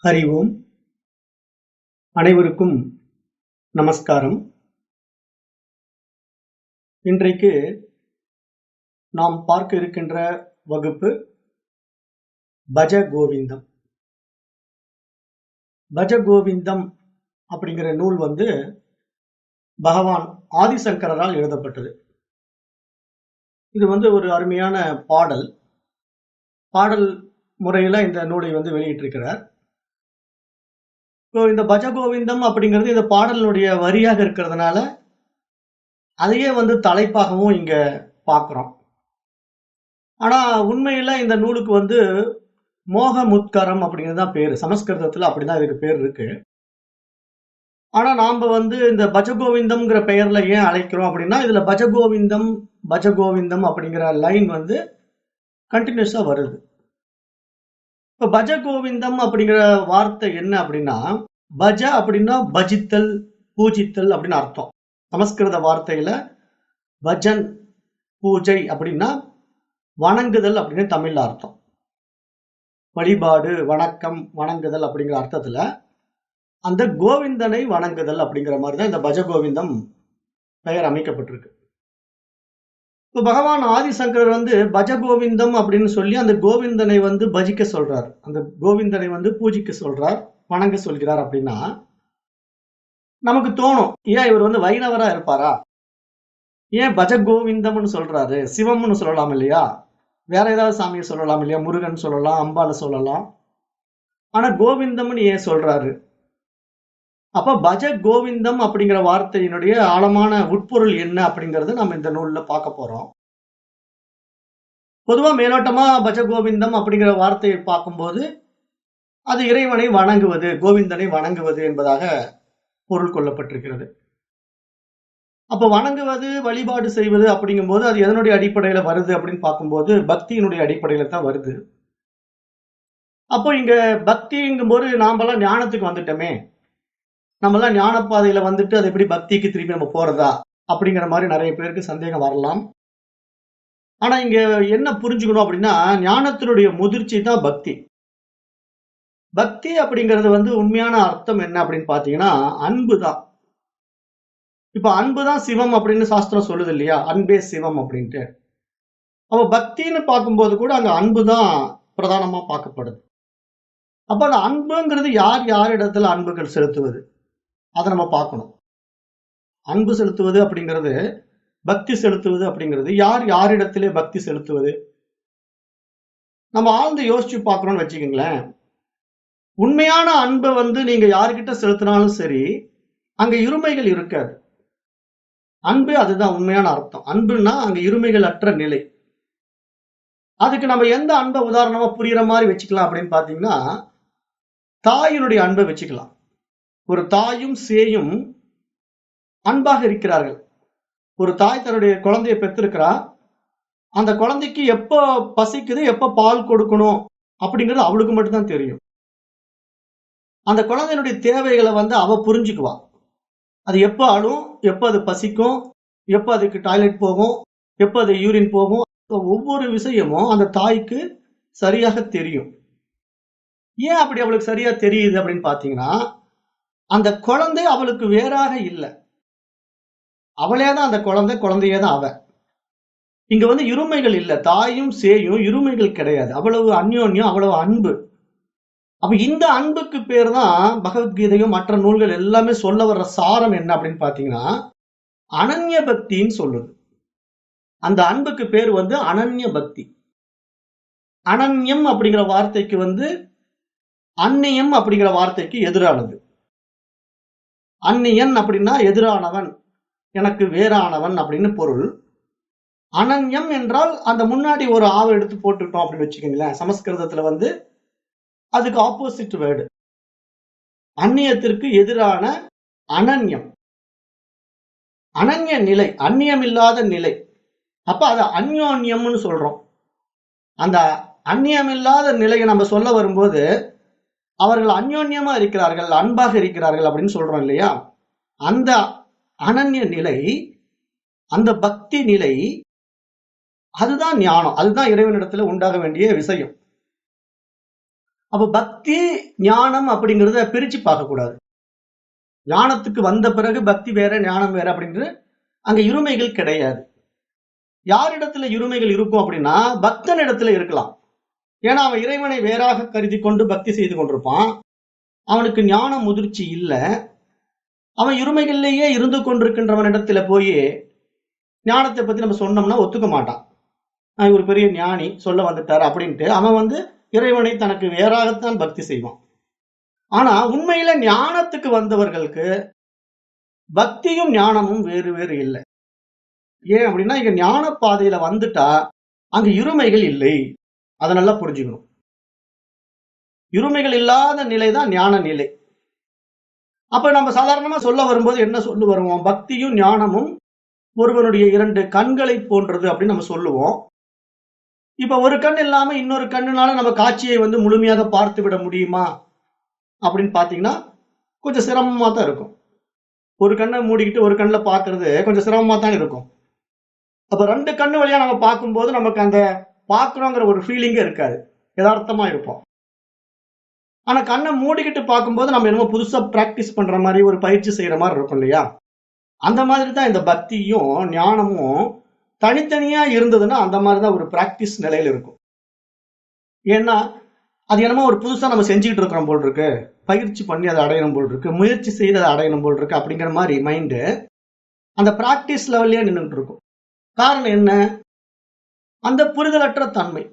ஹரி ஓம். அனைவருக்கும் நமஸ்காரம். இன்றைக்கு நாம் பார்க்க இருக்கின்ற வகுப்பு பஜ கோவிந்தம். பஜ கோவிந்தம் அப்படிங்கிற நூல் பகவான் ஆதிசங்கரால் எழுதப்பட்டது. இது ஒரு அருமையான பாடல் முறையில இந்த நூலை வெளியிட்டிருக்கிறார். இந்த பஜ கோவிந்தம் அப்படிங்கிறது இந்த பாடலுடைய வரியாக இருக்கிறதுனால அதையே தலைப்பாகவும் இங்க பார்க்கிறோம். ஆனா உண்மையில இந்த நூலுக்கு மோக முத்கரம் அப்படிங்கிறது தான் பேரு. சமஸ்கிருதத்துல அப்படிதான் இதுக்கு பேர் இருக்கு. ஆனா நாம இந்த பஜகோவிந்தம்ங்கிற பெயர்ல ஏன் அழைக்கிறோம் அப்படின்னா, இதுல பஜகோவிந்தம் அப்படிங்கிற லைன் கண்டினியூஸா வருது. இப்ப பஜகோவிந்தம் அப்படிங்கிற வார்த்தை என்ன அப்படின்னா, பஜ அப்படின்னா பஜித்தல், பூஜித்தல் அப்படின்னு அர்த்தம். சமஸ்கிருத வார்த்தையில பஜன், பூஜை அப்படின்னா வணங்குதல் அப்படின்னு தமிழ்ல அர்த்தம். வழிபாடு, வணக்கம், வணங்குதல் அப்படிங்கிற அர்த்தத்துல அந்த கோவிந்தனை வணங்குதல் அப்படிங்கிற மாதிரிதான் இந்த பஜகோவிந்தம் பெயர் அமைக்கப்பட்டிருக்கு. இப்ப பகவான் ஆதிசங்கரர் பஜகோவிந்தம் அப்படின்னு சொல்லி அந்த கோவிந்தனை பஜிக்க சொல்றார், அந்த கோவிந்தனை பூஜிக்க சொல்றார், வணங்க சொல்கிறார். அப்படின்னா நமக்கு தோணும், ஏன் இவர் வைணவரா இருப்பாரா, ஏன் பஜகோவிந்தம்னு சொல்றாரு, சிவம்னு சொல்லலாம் இல்லையா, வேற ஏதாவது சாமியை சொல்லலாம் இல்லையா, முருகன் சொல்லலாம், அம்பால சொல்லலாம். ஆனா கோவிந்தம்னு ஏன் சொல்றாரு? அப்ப பஜ கோவிந்தம் அப்படிங்கிற வார்த்தையினுடைய ஆழமான உட்பொருள் என்ன அப்படிங்கறது நம்ம இந்த நூல்ல பார்க்க போறோம். பொதுவா மேலோட்டமா பஜ கோவிந்தம் அப்படிங்கிற வார்த்தையை பார்க்கும்போது அது இறைவனை வணங்குவது, கோவிந்தனை வணங்குவது என்பதாக பொருள் கொள்ளப்பட்டிருக்கிறது. அப்ப வணங்குவது, வழிபாடு செய்வது அப்படிங்கும் போது அது எதனுடைய அடிப்படையில வருது அப்படின்னு பார்க்கும்போது பக்தியினுடைய அடிப்படையில தான் வருது. அப்போ இங்க பக்திங்கும் போது நாமெல்லாம் ஞானத்துக்கு வந்துட்டோமே, நம்மெல்லாம் ஞான பாதையில அது எப்படி பக்திக்கு திருப்பி நம்ம போறதா அப்படிங்கிற மாதிரி நிறைய பேருக்கு சந்தேகம் வரலாம். ஆனா இங்க என்ன புரிஞ்சுக்கணும் அப்படின்னா, ஞானத்தினுடைய முதிர்ச்சி தான் பக்தி. பக்தி அப்படிங்கிறது உண்மையான அர்த்தம் என்ன அப்படின்னு பாத்தீங்கன்னா, அன்பு தான். இப்ப அன்பு தான் சிவம் அப்படின்னு சாஸ்திரம் சொல்லுது இல்லையா, அன்பே சிவம் அப்படின்ட்டு. அப்ப பக்தின்னு பார்க்கும்போது கூட அங்க அன்பு தான் பிரதானமா பார்க்கப்படுது. அப்ப அந்த அன்புங்கிறது யார் இடத்துல அன்புகள் செலுத்துவது, அதை நம்ம பார்க்கணும். அன்பு செலுத்துவது அப்படிங்கிறது, பக்தி செலுத்துவது அப்படிங்கிறது யாரிடத்திலே பக்தி செலுத்துவது, நம்ம ஆழ்ந்து யோசிச்சு பார்க்கணும்னு வச்சுக்கோங்களேன். உண்மையான அன்பை நீங்க யாருக்கிட்ட செலுத்தினாலும் சரி, அங்க இருமைகள் இருக்காது. அன்பு அதுதான் உண்மையான அர்த்தம். அன்புன்னா அங்க இருமைகள் அற்ற நிலை. அதுக்கு நம்ம எந்த அன்பை உதாரணமா புரியுற மாதிரி வச்சுக்கலாம் அப்படின்னு பாத்தீங்கன்னா, தாயினுடைய அன்பை வச்சுக்கலாம். ஒரு தாயும் சேயும் அன்பாக இருக்கிறார்கள். ஒரு தாய் தன்னுடைய குழந்தையை பெற்றிருக்கிறா, அந்த குழந்தைக்கு எப்ப பசிக்குது, எப்ப பால் கொடுக்கணும் அப்படிங்கிறது அவளுக்கு மட்டும்தான் தெரியும். அந்த குழந்தையினுடைய தேவைகளை அவ புரிஞ்சுக்குவா. அது எப்ப அழும், எப்ப அது பசிக்கும், எப்ப அதுக்கு டாய்லெட் போகும், எப்ப அது யூரின் போகும், ஒவ்வொரு விஷயமும் அந்த தாய்க்கு சரியாக தெரியும். ஏன் அப்படி அவளுக்கு சரியா தெரியுது அப்படின்னு பாத்தீங்கன்னா, அந்த குழந்தை அவளுக்கு வேறாக இல்லை. அவளேதான் அந்த குழந்தையே தான் அவ. இங்க இருமைகள் இல்லை. தாயும் சேயும் இருமைகள் கிடையாது. அவ்வளவு அந்யோன்யம், அவ்வளவு அன்பு. அப்ப இந்த அன்புக்கு பேர் தான் பகவத்கீதையும் மற்ற நூல்கள் எல்லாமே சொல்ல வர்ற சாரம் என்ன அப்படின்னு பாத்தீங்கன்னா, அனன்ய பக்தின்னு சொல்லுது. அந்த அன்புக்கு பேர் அனன்ய பக்தி. அனன்யம் அப்படிங்கிற வார்த்தைக்கு அந்நியம் அப்படிங்கிற வார்த்தைக்கு எதிரானது. அந்நியன் அப்படின்னா எதிரானவன், எனக்கு வேறானவன் அப்படின்னு பொருள். அனன்யம் என்றால் அந்த முன்னாடி ஒரு ஆவை எடுத்து போட்டுட்டோம் அப்படின்னு வச்சுக்கோங்களேன். சமஸ்கிருதத்துல அதுக்கு ஆப்போசிட் வேர்டு. அந்நியத்திற்கு எதிரான அனன்யம், அனன்ய நிலை, அந்நியம் இல்லாத நிலை. அப்ப அது அந்யோன்யம்னு சொல்றோம். அந்த அந்நியம் இல்லாத நிலையை நம்ம சொல்ல வரும்போது அவர்கள் அந்யோன்யமா இருக்கிறார்கள், அன்பாக இருக்கிறார்கள் அப்படின்னு சொல்றோம் இல்லையா. அந்த அனன்ய நிலை, அந்த பக்தி நிலை, அதுதான் ஞானம், அதுதான் இறைவனிடத்துல உண்டாக வேண்டிய விஷயம். அப்ப பக்தி ஞானம் அப்படிங்கறத பிரிச்சு பார்க்க கூடாது. ஞானத்துக்கு வந்த பிறகு பக்தி வேற ஞானம் வேற அப்படின்றது அங்க இருமைகள் கிடையாது. யாரிடத்துல இருமைகள் இருக்கும் அப்படின்னா பக்தன் இடத்துல இருக்கலாம். ஏன்னா அவன் இறைவனை வேறாக கருதி கொண்டு பக்தி செய்து கொண்டிருப்பான். அவனுக்கு ஞான முதிர்ச்சி இல்ல. அவன் இருமைகள்லேயே இருந்து கொண்டிருக்கின்றவன் இடத்துல போய் ஞானத்தை பத்தி நம்ம சொன்னோம்னா ஒத்துக்க மாட்டான். ஒரு பெரிய ஞானி சொல்ல வந்துட்டாரு அப்படின்ட்டு அவன் இறைவனை தனக்கு வேறாகத்தான் பக்தி செய்வான். ஆனா உண்மையில ஞானத்துக்கு வந்தவர்களுக்கு பக்தியும் ஞானமும் வேறு வேறு இல்லை. ஏன் அப்படின்னா இங்க ஞான பாதையில வந்துட்டா அங்க இருமைகள் இல்லை. அதை நல்லா புரிஞ்சுக்கணும். இருமைகள் இல்லாத நிலைதான் ஞான நிலை. அப்ப நம்ம சாதாரணமா சொல்ல வரும்போது என்ன சொல்லு வருவோம்? பக்தியும் ஞானமும் ஒருவனுடைய 2 கண்களை போன்றது அப்படின்னு நம்ம சொல்லுவோம். இப்ப ஒரு கண் இல்லாம இன்னொரு கண்ணுனால நம்ம காட்சியை முழுமையாக பார்த்து விட முடியுமா அப்படின்னு பாத்தீங்கன்னா கொஞ்சம் சிரமமா தான் இருக்கும். ஒரு கண்ணை மூடிக்கிட்டு ஒரு கண்ணுல பாக்குறது கொஞ்சம் சிரமமா தான் இருக்கும். அப்ப 2 கண்ணு வழியா நம்ம பார்க்கும்போது நமக்கு அந்த பாக்குறோங்கிற ஒரு ஃபீலிங்கே இருக்காது. யதார்த்தமா இருப்போம். ஆனா கண்ணை மூடிக்கிட்டு பார்க்கும்போது நம்ம என்னமோ புதுசா பிராக்டிஸ் பண்ற மாதிரி ஒரு பயிற்சி செய்யற மாதிரி இருக்கும் இல்லையா? அந்த மாதிரி தான் இந்த பக்தியும் ஞானமும் தனித்தனியா இருந்ததுன்னா அந்த மாதிரிதான் ஒரு பிராக்டிஸ் நிலையில இருக்கும். ஏன்னா அது என்னமோ ஒரு புதுசா நம்ம செஞ்சுக்கிட்டு இருக்கிறோம் போல் இருக்கு, பயிற்சி பண்ணி அதை அடையணும் போல் இருக்கு, முயற்சி செய்து அதை அடையணும் போல் இருக்கு அப்படிங்கிற மாதிரி மைண்டு அந்த பிராக்டிஸ் லெவல்லயே நின்றுட்டு இருக்கும். காரணம் என்ன? அந்த புரிதலற்ற தன்மை.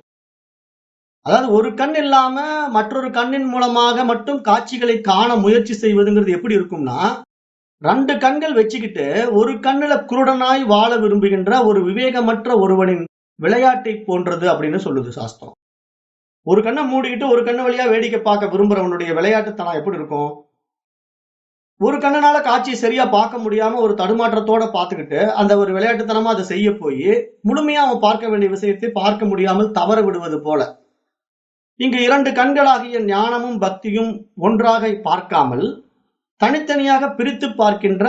அதாவது ஒரு கண் இல்லாம மற்றொரு கண்ணின் மூலமாக மட்டும் காட்சிகளை காண முயற்சி செய்வதுங்கிறது எப்படி இருக்கும்னா 2 கண்கள் வச்சுக்கிட்டு ஒரு கண்ணுல குருடனாய் வாழ விரும்புகின்ற ஒரு விவேகமற்ற ஒருவனின் விளையாட்டை போன்றது அப்படின்னு சொல்லுது சாஸ்திரம். ஒரு கண்ணை மூடிக்கிட்டு ஒரு கண்ணு வழியா வேடிக்கை பார்க்க விரும்புறவனுடைய விளையாட்டுத்தனம் எப்படி இருக்கும்? ஒரு கண்ணனால காட்சியை சரியா பார்க்க முடியாம ஒரு தடுமாற்றத்தோட பார்த்துக்கிட்டு அந்த ஒரு விளையாட்டுத்தனமா அதை செய்ய போய் முழுமையா அவன் பார்க்க வேண்டிய விஷயத்தை பார்க்க முடியாமல் தவற விடுவது போல இங்கு 2 கண்களாகிய ஞானமும் பக்தியும் ஒன்றாக பார்க்காமல் தனித்தனியாக பிரித்து பார்க்கின்ற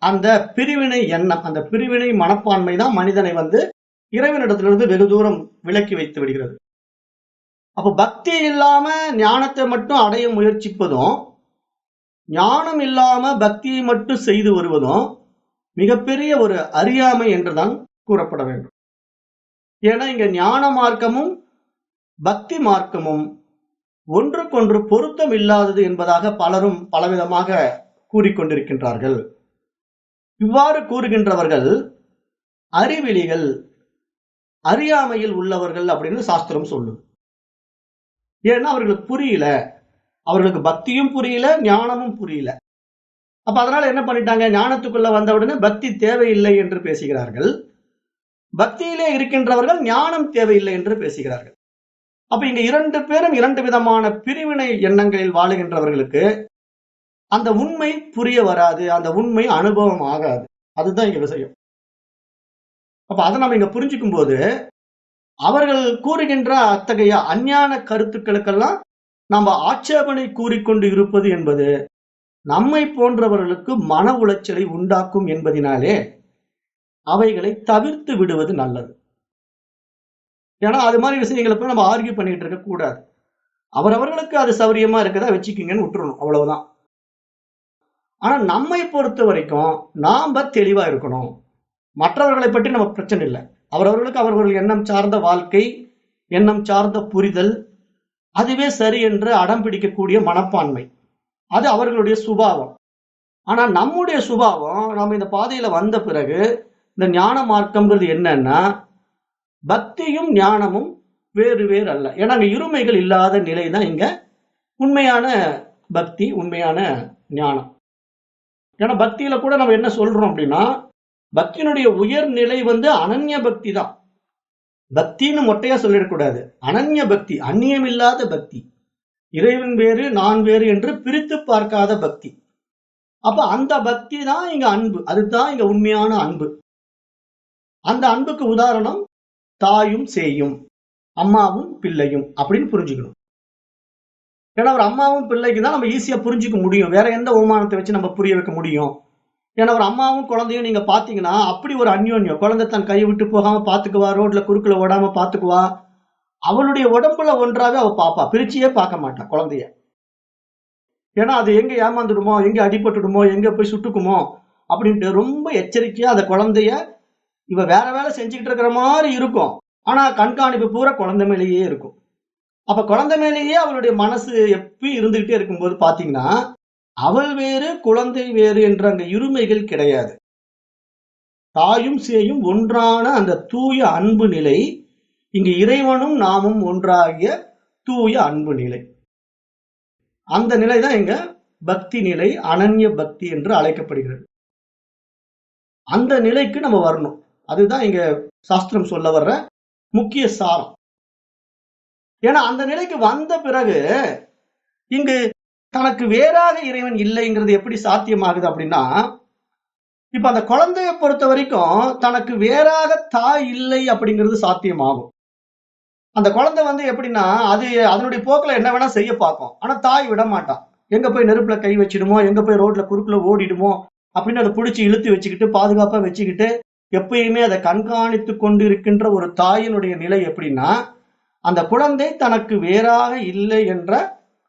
அந்த பிரிவினை எண்ணம், அந்த பிரிவினை மனப்பான்மை தான் மனிதனை இறைவனிடத்திலிருந்து வெகு தூரம் விலக்கி வைத்து விடுகிறது. அப்ப பக்தி இல்லாம ஞானத்தை மட்டும் அடைய முயற்சிப்பதும் ஞானம் இல்லாம பக்தியை மட்டும் செய்து வருவதும் மிகப்பெரிய ஒரு அறியாமை என்றுதான் கூறப்பட வேண்டும். ஏன்னா இங்க ஞான மார்க்கமும் பக்தி மார்க்கமும் ஒன்றுக்கொன்று பொருத்தம் இல்லாதது என்பதாக பலரும் பலவிதமாக கூறிக்கொண்டிருக்கின்றார்கள். இவ்வாறு கூறுகின்றவர்கள் அறிவிலிகள், அறியாமையில் உள்ளவர்கள் அப்படின்னு சாஸ்திரம் சொல்லுது. ஏன்னா அவர்களுக்கு புரியல, அவர்களுக்கு பக்தியும் புரியல, ஞானமும் புரியல. அப்ப அதனால என்ன பண்ணிட்டாங்க? ஞானத்துக்குள்ள வந்தவுடனே பக்தி தேவையில்லை என்று பேசுகிறார்கள், பக்தியிலே இருக்கின்றவர்கள் ஞானம் தேவையில்லை என்று பேசுகிறார்கள். அப்ப இங்க 2 பேரும் 2 விதமான பிரிவினை எண்ணங்களில் வாழுகின்றவர்களுக்கு அந்த உண்மை புரிய வராது, அந்த உண்மை அனுபவம் ஆகாது. அதுதான் இங்க விஷயம். அப்ப அதை நம்ம இங்க புரிஞ்சுக்கும் போது அவர்கள் கூறுகின்ற அத்தகைய அஞ்ஞான கருத்துக்களுக்கெல்லாம் நம்ம ஆட்சேபனை கூறிக்கொண்டு இருப்பது என்பது நம்மை போன்றவர்களுக்கு மன உளைச்சலை உண்டாக்கும் என்பதினாலே அவைகளை தவிர்த்து விடுவது நல்லது. ஏன்னா அது மாதிரி விஷயங்களை போய் நம்ம ஆர்கியூ பண்ணிட்டு இருக்க கூடாது. அவரவர்களுக்கு அது சௌரியமா இருக்கதா வச்சுக்கிங்கன்னு விட்டுறணும், அவ்வளவுதான். ஆனா நம்மை பொறுத்த வரைக்கும் நாம தெளிவா இருக்கணும். மற்றவர்களை பற்றி நம்ம பிரச்சனை இல்லை. அவரவர்களுக்கு அவர்கள் எண்ணம் சார்ந்த வாழ்க்கை, எண்ணம் சார்ந்த புரிதல், அதுவே சரி என்று அடம் பிடிக்கக்கூடிய மனப்பான்மை, அது அவர்களுடைய சுபாவம். ஆனா நம்முடைய சுபாவம், நம்ம இந்த பாதையில வந்த பிறகு இந்த ஞான மார்க்கம்ங்கிறது என்னன்னா பக்தியும் ஞானமும் வேறு வேறு அல்ல. ஏன்னா அங்க இருமைகள் இல்லாத நிலை தான் இங்க உண்மையான பக்தி, உண்மையான ஞானம். ஏன்னா பக்தியில கூட நம்ம என்ன சொல்றோம் அப்படின்னா பக்தியினுடைய உயர்நிலை அனன்ய பக்தி தான். பக்தின்னு மொட்டையா சொல்லிடக்கூடாது. அனன்ய பக்தி, அந்நியம் இல்லாத பக்தி, இறைவன் வேறு நான் வேறு என்று பிரித்து பார்க்காத பக்தி. அப்ப அந்த பக்தி தான் இங்க அன்பு, அதுதான் இங்க உண்மையான அன்பு. அந்த அன்புக்கு உதாரணம் தாயும் சேயும், அம்மாவும் பிள்ளையும் அப்படின்னு புரிஞ்சுக்கணும். ஏன்னா ஒரு அம்மாவும் பிள்ளைக்கு தான் நம்ம ஈஸியா புரிஞ்சுக்க முடியும். வேற எந்த ஓமானத்தை வச்சு நம்ம புரிய வைக்க முடியும்? ஏன்னா ஒரு அம்மாவும் குழந்தையும் நீங்க பாத்தீங்கன்னா அப்படி ஒரு அந்யோன்யம். குழந்தை தன் கையை விட்டு போகாம பாத்துக்குவா, ரோட்ல குறுக்குல ஓடாம பாத்துக்குவா, அவளுடைய உடம்புல ஒன்றாவே அவ பாப்பா, பிரிச்சியே பார்க்க மாட்டான் குழந்தைய. ஏன்னா அது எங்க ஏமாந்துடுமோ, எங்க அடிபட்டுடுமோ, எங்க போய் சுட்டுக்குமோ அப்படின்ட்டு ரொம்ப எச்சரிக்கையா அந்த குழந்தைய, இவ வேற வேலை செஞ்சுக்கிட்டு இருக்கிற மாதிரி இருக்கும், ஆனா கண்காணிப்பு பூரா குழந்தை மேலேயே இருக்கும். அப்ப குழந்தை மேலேயே அவளுடைய மனசு எப்பயும் இருந்துகிட்டே இருக்கும்போது பாத்தீங்கன்னா, அவள் வேறு குழந்தை வேறு என்ற அந்த இருமைகள் கிடையாது. தாயும் சேயும் ஒன்றான அந்த தூய அன்பு நிலை, இங்கு இறைவனும் நாமும் ஒன்றாகிய தூய அன்பு நிலை. அந்த நிலைதான் இங்க பக்தி நிலை, அனன்ய பக்தி என்று அழைக்கப்படுகிறது. அந்த நிலைக்கு நம்ம வரணும். அதுதான் இங்க சாஸ்திரம் சொல்ல வர்ற முக்கிய சாரம். ஏன்னா அந்த நிலைக்கு வந்த பிறகு இங்கு தனக்கு வேறாக இறைவன் இல்லைங்கிறது எப்படி சாத்தியமாகுது அப்படின்னா, இப்ப அந்த குழந்தையை பொறுத்த வரைக்கும் தனக்கு வேறாக தாய் இல்லை அப்படிங்கிறது சாத்தியமாகும். அந்த குழந்தை எப்படின்னா, அது அதனுடைய போக்குல என்ன வேணா செய்ய பார்க்கும். ஆனா தாய் விட மாட்டான். எங்க போய் நெருப்புல கை வச்சிடுமோ, எங்க போய் ரோட்ல குறுக்குல ஓடிடுமோ அப்படின்னு அதை பிடிச்சி இழுத்து வச்சுக்கிட்டு பாதுகாப்பா வச்சுக்கிட்டு எப்பயுமே அதை கண்காணித்து கொண்டு இருக்கின்ற ஒரு தாயினுடைய நிலை எப்படின்னா, அந்த குழந்தை தனக்கு வேறாக இல்லை என்ற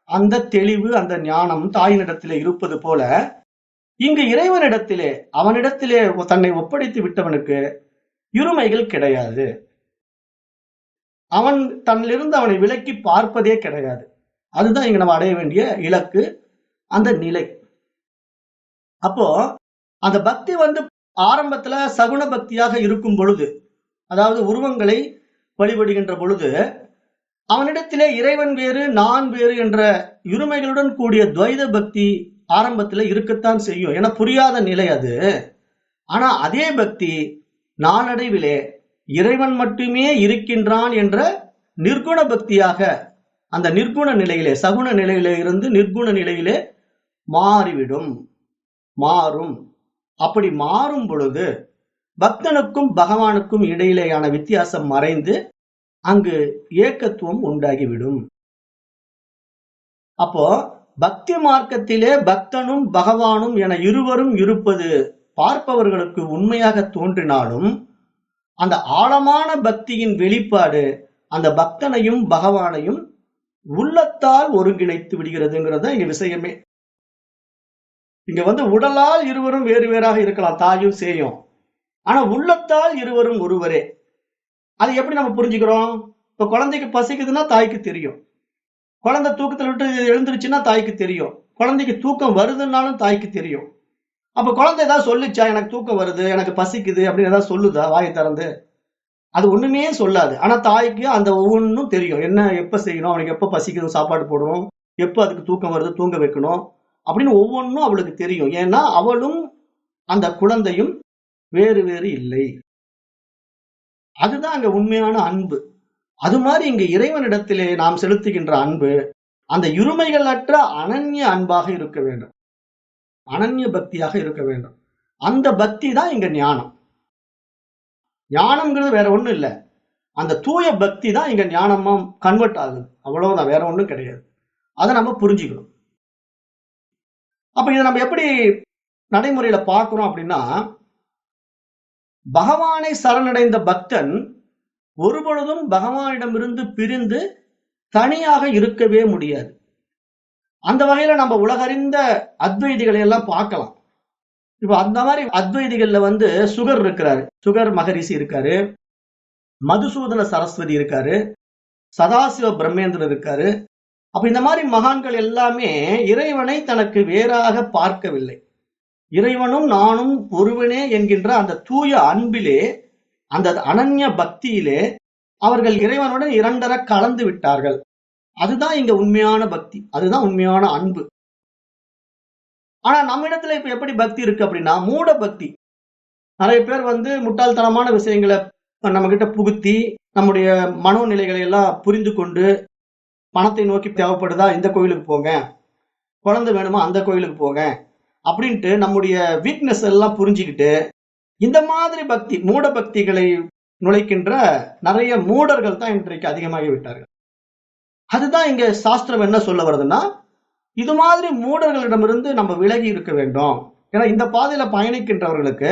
அந்த தெளிவு, அந்த ஞானம் தாயினிடத்திலே இருப்பது போல, இங்கு இறைவனிடத்திலே, அவனிடத்திலே தன்னை ஒப்படைத்து விட்டவனுக்கு இருமைகள் கிடையாது. அவன் தன்னிலிருந்து அவனை விலக்கி பார்ப்பதே கிடையாது. அதுதான் இங்க நம்ம அடைய வேண்டிய இலக்கு, அந்த நிலை. அப்போ அந்த பக்தி ஆரம்பத்துல சகுன பக்தியாக இருக்கும் பொழுது, அதாவது உருவங்களை வழிபடுகின்ற பொழுது, அவனிடத்திலே இறைவன் வேறு நான் வேறு என்ற இருமைகளுடன் கூடிய துவைத பக்தி ஆரம்பத்துல இருக்கத்தான் செய்யும். ஏன்னா புரியாத நிலை அது. ஆனா அதே பக்தி நாளடைவிலே இறைவன் மட்டுமே இருக்கின்றான் என்ற நிர்குண பக்தியாக, அந்த நிர்குண நிலையிலே, சகுன நிலையிலே இருந்து நிர்குண நிலையிலே மாறிவிடும், மாறும். அப்படி மாறும் பொழுது பக்தனுக்கும் பகவானுக்கும் இடையிலேயான வித்தியாசம் மறைந்து அங்கு ஏக்கத்துவம் உண்டாகிவிடும். அப்போ பக்தி மார்க்கத்திலே பக்தனும் பகவானும் என இருவரும் இருப்பது பார்ப்பவர்களுக்கு உண்மையாக தோன்றினாலும், அந்த ஆழமான பக்தியின் வெளிப்பாடு அந்த பக்தனையும் பகவானையும் உள்ளத்தால் ஒருங்கிணைத்து விடுகிறதுங்கிறது இங்க விஷயமே. இங்க உடலால் இருவரும் வேறு வேறாக இருக்கலாம், தாயும் சேயும். ஆனா உள்ளத்தால் இருவரும் ஒருவரே. அது எப்படி நம்ம புரிஞ்சுக்கிறோம்? இப்ப குழந்தைக்கு பசிக்குதுன்னா தாய்க்கு தெரியும், குழந்தை தூக்கத்தில் விட்டு எழுந்துருச்சுன்னா தாய்க்கு தெரியும், குழந்தைக்கு தூக்கம் வருதுன்னாலும் தாய்க்கு தெரியும். அப்ப குழந்தை ஏதாவது சொல்லுச்சா, எனக்கு தூக்கம் வருது, எனக்கு பசிக்குது அப்படின்னு ஏதாவது சொல்லுதா வாயை திறந்து? அது ஒண்ணுமே சொல்லாது. ஆனா தாய்க்கு அந்த ஒவ்வொன்றும் தெரியும். என்ன எப்ப செய்யணும், அவனுக்கு எப்ப பசிக்குது சாப்பாடு போடணும், எப்ப அதுக்கு தூக்கம் வருது தூங்க வைக்கணும் அப்படின்னு ஒவ்வொன்றும் அவளுக்கு தெரியும். ஏன்னா அவளும் அந்த குழந்தையும் வேறு வேறு இல்லை. அதுதான் அங்க உண்மையான அன்பு. அது மாதிரி இங்க இறைவனிடத்திலே நாம் செலுத்துகின்ற அன்பு அந்த இருமைகளற்ற அனன்ய அன்பாக இருக்க வேண்டும், அனன்ய பக்தியாக இருக்க வேண்டும். அந்த பக்தி தான் இங்க ஞானம். ஞானம்ங்கிறது வேற ஒண்ணும் இல்லை, அந்த தூய பக்தி தான் இங்க ஞானமா கன்வெர்ட் ஆகுது, அவ்வளவுதான், வேற ஒண்ணும் கிடையாது. அதை நம்ம புரிஞ்சுக்கணும். அப்ப இதை நம்ம எப்படி நடைமுறையில பார்க்கிறோம் அப்படின்னா, பகவானை சரணடைந்த பக்தன் ஒருபொழுதும் பகவானிடமிருந்து பிரிந்து தனியாக இருக்கவே முடியாது. அந்த வகையில நம்ம உலகறிந்த அத்வைதிகளை எல்லாம் பார்க்கலாம். இப்ப அந்த மாதிரி அத்வைதிகள்ல சுகர் இருக்கிறாரு, சுகர் மகரிஷி இருக்காரு, மதுசூதன சரஸ்வதி இருக்காரு, சதாசிவ பிரம்மேந்திரன் இருக்காரு. அப்ப இந்த மாதிரி மகான்கள் எல்லாமே இறைவனை தனக்கு வேறாக பார்க்கவில்லை. இறைவனும் நானும் ஒருவனே என்கின்ற அந்த தூய அன்பிலே, அந்த அனன்ய பக்தியிலே அவர்கள் இறைவனுடன் இரண்டர கலந்து விட்டார்கள். அதுதான் இங்க உண்மையான பக்தி, அதுதான் உண்மையான அன்பு. ஆனா நம்ம இடத்துல இப்ப எப்படி பக்தி இருக்கு அப்படின்னா, மூட பக்தி. நிறைய பேர் முட்டாள்தனமான விஷயங்களை நம்ம கிட்ட புகுத்தி நம்முடைய மனோநிலைகளை எல்லாம் புரிந்து கொண்டு, பணத்தை நோக்கி தேவைப்படுதா இந்த கோயிலுக்கு போங்க, குழந்தை வேணுமா அந்த கோயிலுக்கு போங்க அப்படின்ட்டு நம்முடைய வீக்னஸ் எல்லாம் புரிஞ்சுக்கிட்டு இந்த மாதிரி பக்தி, மூட பக்திகளை நுழைக்கின்ற நிறைய மூடர்கள் தான் இன்றைக்கு அதிகமாகி விட்டார்கள். அதுதான் இங்க சாஸ்திரம் என்ன சொல்ல வருதுன்னா, இது மாதிரி மூடர்களிடமிருந்து நம்ம விலகி இருக்க வேண்டும். ஏன்னா இந்த பாதையில பயணிக்கின்றவர்களுக்கு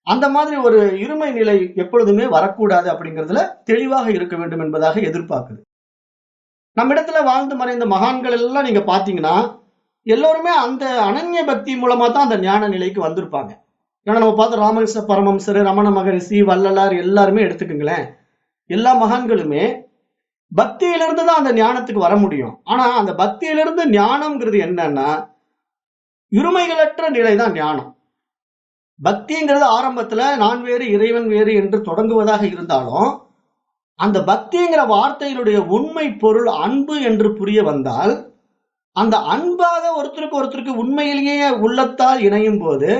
அந்த மாதிரி ஒரு இருமை நிலை எப்பொழுதுமே வரக்கூடாது அப்படிங்கிறதுல தெளிவாக இருக்க வேண்டும் என்பதாக எதிர்பார்க்குது. நம்மிடத்துல வாழ்ந்து மறைந்த மகான்கள் எல்லாம் நீங்க பாத்தீங்கன்னா எல்லோருமே அந்த அனன்ய பக்தி மூலமா தான் அந்த ஞான நிலைக்கு வந்திருப்பாங்க. ஏன்னா நம்ம பார்த்த ராமகிருஷ்ண பரமஹம்சர், ரமண மகரிஷி, வள்ளலார் எல்லாருமே எடுத்துக்கங்களேன். எல்லா மகான்களுமே பக்தியிலிருந்து தான் அந்த ஞானத்துக்கு வர முடியும். ஆனா அந்த பக்தியிலிருந்து ஞானம்ங்கிறது என்னன்னா இருமைகளற்ற நிலை தான் ஞானம். பக்திங்கிறது ஆரம்பத்துல நான் வேறு இறைவன் வேறு என்று தொடங்குவதாக இருந்தாலும் அந்த பக்திங்கிற வார்த்தையினுடைய உண்மை பொருள் அன்பு என்று புரிய வந்தால் அந்த அன்பாக ஒருத்தருக்கு உண்மையிலேயே உள்ளத்தால் இணையும் போது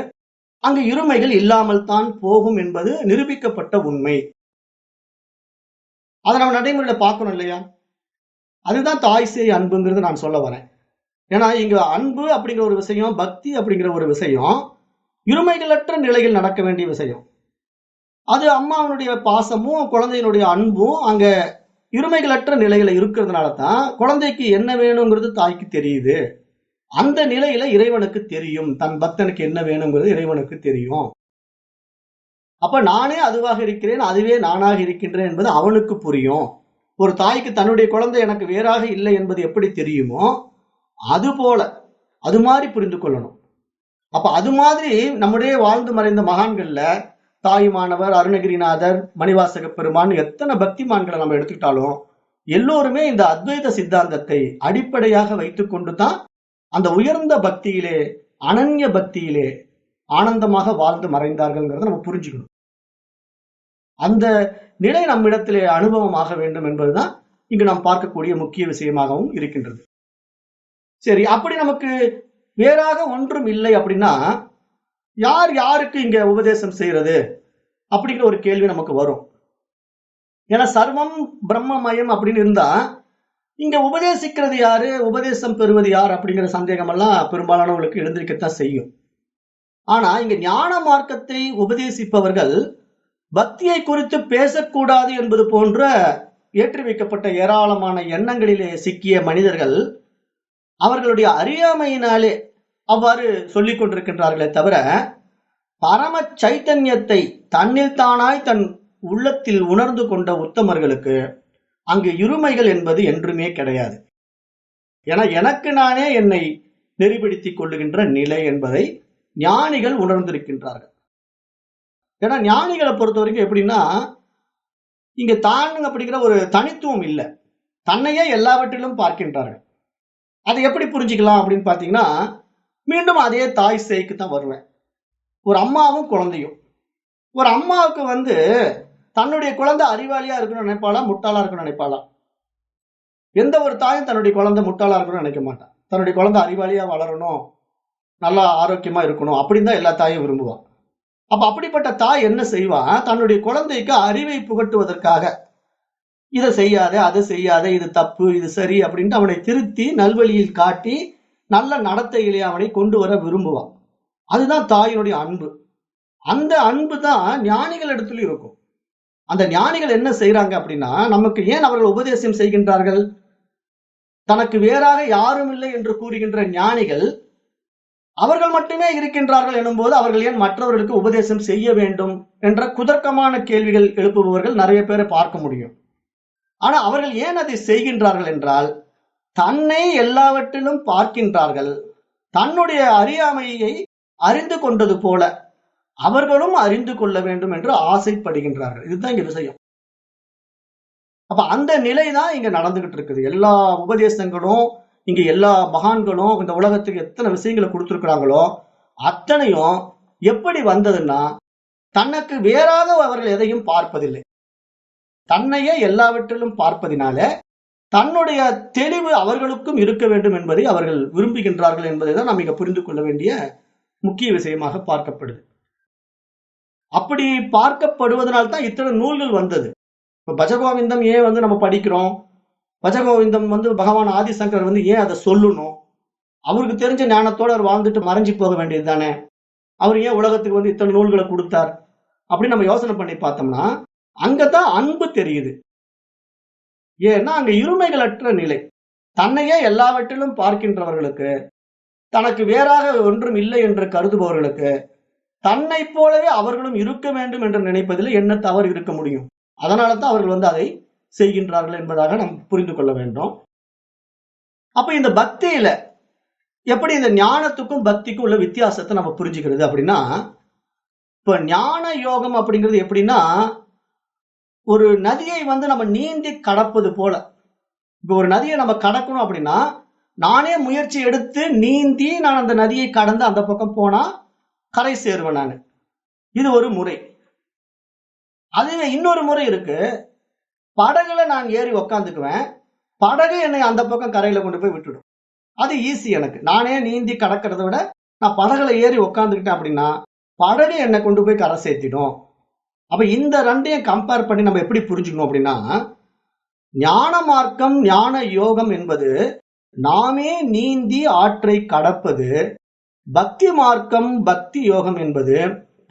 அங்கு இருமைகள் இல்லாமல் தான் போகும் என்பது நிரூபிக்கப்பட்ட உண்மை. அதை நம்ம நடைமுறையில பார்க்கணும் இல்லையா? அதுதான் தாய் சேய் அன்புங்கிறது நான் சொல்ல வரேன். ஏன்னா இங்க அன்பு அப்படிங்கிற ஒரு விஷயம், பக்தி அப்படிங்கிற ஒரு விஷயம் இருமைகளற்ற நிலையில் நடக்க வேண்டிய விஷயம். அது அம்மாவனுடைய பாசமும் குழந்தையினுடைய அன்பும் அங்க இருமைகளற்ற நிலையில இருக்கிறதுனால தான் குழந்தைக்கு என்ன வேணுங்கிறது தாய்க்கு தெரியுது. அந்த நிலையில இறைவனுக்கு தெரியும், தன் பக்தனுக்கு என்ன வேணுங்கிறது இறைவனுக்கு தெரியும். அப்ப நானே அதுவாக இருக்கிறேன், அதுவே நானாக இருக்கின்றேன் என்பது அவனுக்கு புரியும். ஒரு தாய்க்கு தன்னுடைய குழந்தை எனக்கு வேறாக இல்லை என்பது எப்படி தெரியுமோ அது போல அது மாதிரி புரிந்து கொள்ளணும். அப்ப அது மாதிரி நம்முடைய வாழ்ந்து மறைந்த மகான்கள்ல தாயுமானவர், அருணகிரிநாதர், மணிவாசக பெருமான், எத்தனை பக்திமான்களை நம்ம எடுத்துக்கிட்டாலும் எல்லோருமே இந்த அத்வைத சித்தாந்தத்தை அடிப்படையாக வைத்துக் கொண்டுதான் அந்த உயர்ந்த பக்தியிலே, அனன்ய பக்தியிலே ஆனந்தமாக வாழ்ந்து மறைந்தார்கள்ங்கிறத நம்ம புரிஞ்சுக்கணும். அந்த நிலை நம்மிடத்திலே அனுபவமாக வேண்டும் என்பதுதான் இங்கு நாம் பார்க்கக்கூடிய முக்கிய விஷயமாகவும் இருக்கின்றது. சரி, அப்படி நமக்கு வேறாக ஒன்றும் இல்லை அப்படின்னா யார் யாருக்கு இங்க உபதேசம் செய்யறது அப்படிங்கிற ஒரு கேள்வி நமக்கு வரும். ஏன்னா சர்வம் பிரம்மமயம் அப்படின்னு இருந்தா இங்க உபதேசிக்கிறது யாரு, உபதேசம் பெறுவது யார் அப்படிங்கிற சந்தேகம் எல்லாம் பெரும்பாலானவர்களுக்கு எழுந்திருக்கத்தான் செய்யும். ஆனா இங்க ஞான மார்க்கத்தை உபதேசிப்பவர்கள் பக்தியை குறித்து பேசக்கூடாது என்பது போன்ற ஏற்றி வைக்கப்பட்ட ஏராளமான எண்ணங்களிலே சிக்கிய மனிதர்கள் அவர்களுடைய அறியாமையினாலே அவ்வாறு சொல்லிக் கொண்டிருக்கின்றார்களே தவிர பரம சைத்தன்யத்தை தன்னில் தானாய் தன் உள்ளத்தில் உணர்ந்து கொண்ட உத்தமர்களுக்கு அங்கு இருமைகள் என்பது என்றுமே கிடையாது. என எனக்கு நானே என்னை நெறிப்படுத்திக் கொள்ளுகின்ற நிலை என்பதை ஞானிகள் உணர்ந்திருக்கின்றார்கள். ஏன்னா ஞானிகளை பொறுத்த வரைக்கும் எப்படின்னா இங்க தான் அப்படிங்கிற ஒரு தனித்துவம் இல்லை, தன்னையே எல்லாவற்றிலும் பார்க்கின்றார்கள். அதை எப்படி புரிஞ்சுக்கலாம் அப்படின்னு பாத்தீங்கன்னா மீண்டும் அதே தாய் சேய்க்கு தான் வருவேன். ஒரு அம்மாவும் குழந்தையும், ஒரு அம்மாவுக்கு தன்னுடைய குழந்தை அறிவாளியா இருக்கணும்னு நினைப்பாளா, முட்டாளா இருக்கணும்னு நினைப்பாளா? எந்த ஒரு தாயும் தன்னுடைய குழந்தை முட்டாளா இருக்கணும்னு நினைக்க மாட்டான். தன்னுடைய குழந்தை அறிவாளியா வளரணும், நல்லா ஆரோக்கியமா இருக்கணும் அப்படின்னு தான் எல்லா தாயும் விரும்புவான். அப்ப அப்படிப்பட்ட தாய் என்ன செய்வான், தன்னுடைய குழந்தைக்கு அறிவை புகட்டுவதற்காக இதை செய்யாத, அதை செய்யாத, இது தப்பு, இது சரி அப்படின்ட்டு அவனை திருத்தி நல்வழியில் காட்டி நல்ல நடத்தையிலே அவனை கொண்டு வர விரும்புவான். அதுதான் தாயினுடைய அன்பு. அந்த அன்பு தான் ஞானிகள் இடத்துல இருக்கும். அந்த ஞானிகள் என்ன செய்யறாங்க அப்படின்னா நமக்கு ஏன் அவர்கள் உபதேசம் செய்கின்றார்கள்? தனக்கு வேறாக யாரும் இல்லை என்று கூறுகின்ற ஞானிகள் அவர்கள் மட்டுமே இருக்கின்றார்கள் எனும்போது அவர்கள் ஏன் மற்றவர்களுக்கு உபதேசம் செய்ய வேண்டும் என்ற குதர்க்கமான கேள்விகள் எழுப்புபவர்கள் நிறைய பேரை பார்க்க முடியும். ஆனா அவர்கள் ஏன் அதை செய்கின்றார்கள் என்றால் தன்னை எல்லாவற்றிலும் பார்க்கின்றார்கள். தன்னுடைய அறியாமையை அறிந்து கொண்டது போல அவர்களும் அறிந்து கொள்ள வேண்டும் என்று ஆசைப்படுகின்றார்கள். இதுதான் இங்க விஷயம். அப்ப அந்த நிலைதான் இங்க நடந்துகிட்டு இருக்குது. எல்லா உபதேசங்களும் இங்க எல்லா மகான்களும் இந்த உலகத்துக்கு எத்தனை விஷயங்களை கொடுத்திருக்கிறாங்களோ அத்தனையும் எப்படி வந்ததுன்னா தனக்கு வேறாக அவர்கள் எதையும் பார்ப்பதில்லை, தன்னையே எல்லாவற்றிலும் பார்ப்பதினால தன்னுடைய தெளிவு அவர்களுக்கும் இருக்க வேண்டும் என்பதை அவர்கள் விரும்புகின்றார்கள் என்பதை தான் நாம் இங்க புரிந்து கொள்ள வேண்டிய முக்கிய விஷயமாக பார்க்கப்படுது. அப்படி பார்க்கப்படுவதனால்தான் இத்தனை நூல்கள் வந்தது. இப்ப பஜகோவிந்தம் ஏன் நம்ம படிக்கிறோம், பஜகோவிந்தம் பகவான் ஆதிசங்கர் ஏன் அதை சொல்லணும்? அவருக்கு தெரிஞ்ச ஞானத்தோட அவர் வாழ்ந்துட்டு மறைஞ்சு போக வேண்டியது தானே. அவர் ஏன் உலகத்துக்கு இத்தனை நூல்களை கொடுத்தார் அப்படின்னு நம்ம யோசனை பண்ணி பார்த்தோம்னா அங்கதான் அன்பு தெரியுது. ஏன்னா அங்க இருமைகளற்ற நிலை, தன்னையே எல்லாவற்றிலும் பார்க்கின்றவர்களுக்கு, தனக்கு வேறாக ஒன்றும் இல்லை என்று கருதுபவர்களுக்கு தன்னை போலவே அவர்களும் இருக்க வேண்டும் என்று நினைப்பதில் என்ன தவறு இருக்க முடியும்? அதனால தான் அவர்கள் அதை செய்கின்றார்கள் என்பதாக நாம் புரிந்து கொள்ள வேண்டும். அப்ப இந்த பக்தியில எப்படி இந்த ஞானத்துக்கும் பக்திக்கும் உள்ள வித்தியாசத்தை நம்ம புரிஞ்சுக்கிறது அப்படின்னா, இப்ப ஞான யோகம் அப்படிங்கிறது எப்படின்னா, ஒரு நதியை நம்ம நீந்தி கடப்பது போல. இப்ப ஒரு நதியை நம்ம கடக்கணும் அப்படின்னா, நானே முயற்சி எடுத்து நீந்தி நான் அந்த நதியை கடந்து அந்த பக்கம் போனா கரை சேருவேன் நான். இது ஒரு முறை. அதுவே இன்னொரு முறை இருக்கு. படகுல நான் ஏறி உக்காந்துக்குவேன். படகு என்னை அந்த பக்கம் கரையில கொண்டு போய் விட்டுடும். அது ஈஸி எனக்கு. நானே நீந்தி கடக்கிறத விட நான் படகுல ஏறி உக்காந்துக்கிட்டேன் அப்படின்னா படகு என்னை கொண்டு போய் கரை சேர்த்திடும். அப்ப இந்த ரெண்டையும் கம்பேர் பண்ணி நம்ம எப்படி புரிஞ்சுக்கணும் அப்படின்னா, ஞான மார்க்கம் ஞான யோகம் என்பது நாமே நீந்தி ஆற்றை கடப்பது. பக்தி மார்க்கம் பக்தி யோகம் என்பது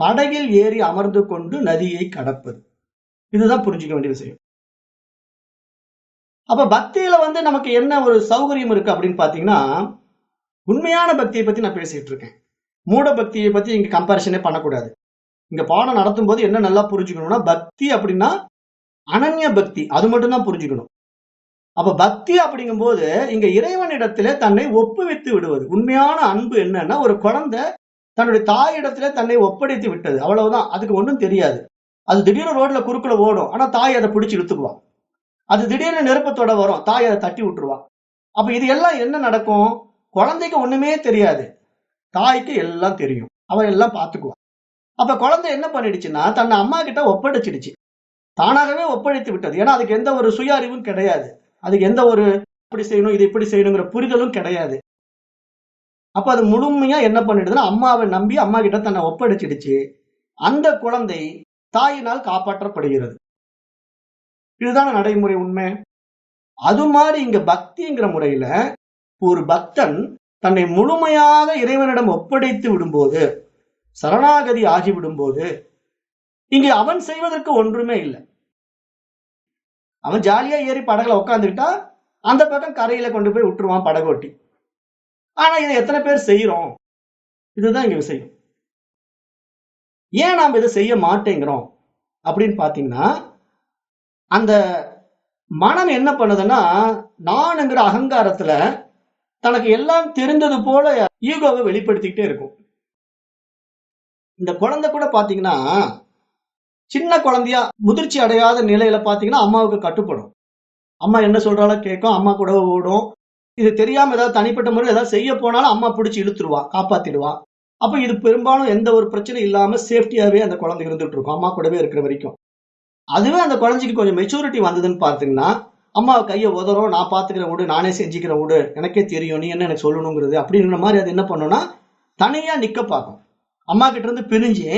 படகில் ஏறி அமர்ந்து கொண்டு நதியை கடப்பது. இதுதான் புரிஞ்சுக்க வேண்டிய விஷயம். அப்ப பக்தியில நமக்கு என்ன ஒரு சௌகரியம் இருக்கு அப்படின்னு பாத்தீங்கன்னா, உண்மையான பக்தியை பத்தி நான் பேசிட்டு இருக்கேன். மூட பக்தியை பத்தி இங்க கம்பேரிசனே பண்ணக்கூடாது. இங்க பாடம் நடத்தும் போது என்ன நல்லா புரிஞ்சுக்கணும்னா, பக்தி அப்படின்னா அனன்ய பக்தி, அது மட்டும் தான் புரிஞ்சுக்கணும். அப்ப பக்தி அப்படிங்கும் போது இங்க இறைவனிடத்திலே தன்னை ஒப்புவித்து விடுவது. உண்மையான அன்பு என்னன்னா, ஒரு குழந்தை தன்னுடைய தாயிடத்திலே தன்னை ஒப்படைத்து விட்டது, அவ்வளவுதான். அதுக்கு ஒன்றும் தெரியாது. அது திடீர்னு ரோட்ல குறுக்குல ஓடும், ஆனா தாய் அதை பிடிச்சு இழுத்துக்குவா. அது திடீர்னு நெருப்பத்தோட வரும், தாய் அதை தட்டி விட்டுருவா. அப்ப இது எல்லாம் என்ன நடக்கும்? குழந்தைக்கு ஒண்ணுமே தெரியாது, தாய்க்கு எல்லாம் தெரியும், அவ எல்லாம் பாத்துக்குவா. அப்ப குழந்தை என்ன பண்ணிடுச்சுன்னா, தன்னை அம்மா கிட்ட ஒப்படைச்சிடுச்சு, தானாகவே ஒப்படைத்து விட்டது. ஏன்னா அதுக்கு எந்த ஒரு சுய அறிவும் கிடையாது, அதுக்கு எந்த ஒரு இப்படி செய்யணும் இது இப்படி செய்யணுங்கிற புரிதலும் கிடையாது. அப்ப அது முழுமையா என்ன பண்ணிடுதுன்னா, அம்மாவை நம்பி அம்மா கிட்ட தன்னை ஒப்படைச்சிடுச்சு. அந்த குழந்தை தாயினால் காப்பாற்றப்படுகிறது. இதுதான் நடைமுறை உண்மை. அது மாதிரி இங்க பக்திங்கிற முறையில ஒரு பக்தன் தன்னை முழுமையாக இறைவனிடம் ஒப்படைத்து விடும்போது, சரணாகதி ஆகிவிடும் போது, இங்கே அவன் செய்வதற்கு ஒன்றுமே இல்லை. அவன் ஜாலியா ஏறி படகுல உட்காந்துக்கிட்டா அந்த பக்கம் கரையில கொண்டு போய் விட்டுருவான் படகோட்டி. ஆனா இதை எத்தனை பேர் செய்யறோம்? இதுதான் இங்க விஷயம். ஏன் நாம் இதை செய்ய மாட்டேங்கிறோம் அப்படின்னு பாத்தீங்கன்னா, அந்த மனம் என்ன பண்ணுதுன்னா, நான்ங்கிற அகங்காரத்துல தனக்கு எல்லாம் தெரிந்தது போல ஈகோவை வெளிப்படுத்திக்கிட்டே இருக்கும். இந்த குழந்தை கூட பாத்தீங்கன்னா, சின்ன குழந்தையா முதிர்ச்சி அடையாத நிலையில பாத்தீங்கன்னா அம்மாவுக்கு கட்டுப்படும். அம்மா என்ன சொல்றாலோ கேட்கும், அம்மா கூட ஓடும். இது தெரியாம ஏதாவது தனிப்பட்ட முறை ஏதாவது செய்ய போனாலும் அம்மா பிடிச்சி இழுத்துருவா, காப்பாத்திடுவா. அப்ப இது பெரும்பாலும் எந்த ஒரு பிரச்சனையும் இல்லாம சேஃப்டியாவே அந்த குழந்தை இருந்துட்டு இருக்கும், அம்மா கூடவே இருக்கிற வரைக்கும். அதுவே அந்த குழந்தைக்கு கொஞ்சம் மெச்சூரிட்டி வந்ததுன்னு பாத்தீங்கன்னா, அம்மா கையை உதறோம், நான் பாத்துக்கிறேன் விடு, நானே செஞ்சுக்கிறேன் விடு, எனக்கே தெரியும், நீ என்ன எனக்கு சொல்லணுங்கிறது அப்படின்ற மாதிரி அது என்ன பண்ணும்னா தனியா நிக்க பார்க்கும். அம்மா கிட்ட இருந்து பிரிஞ்சு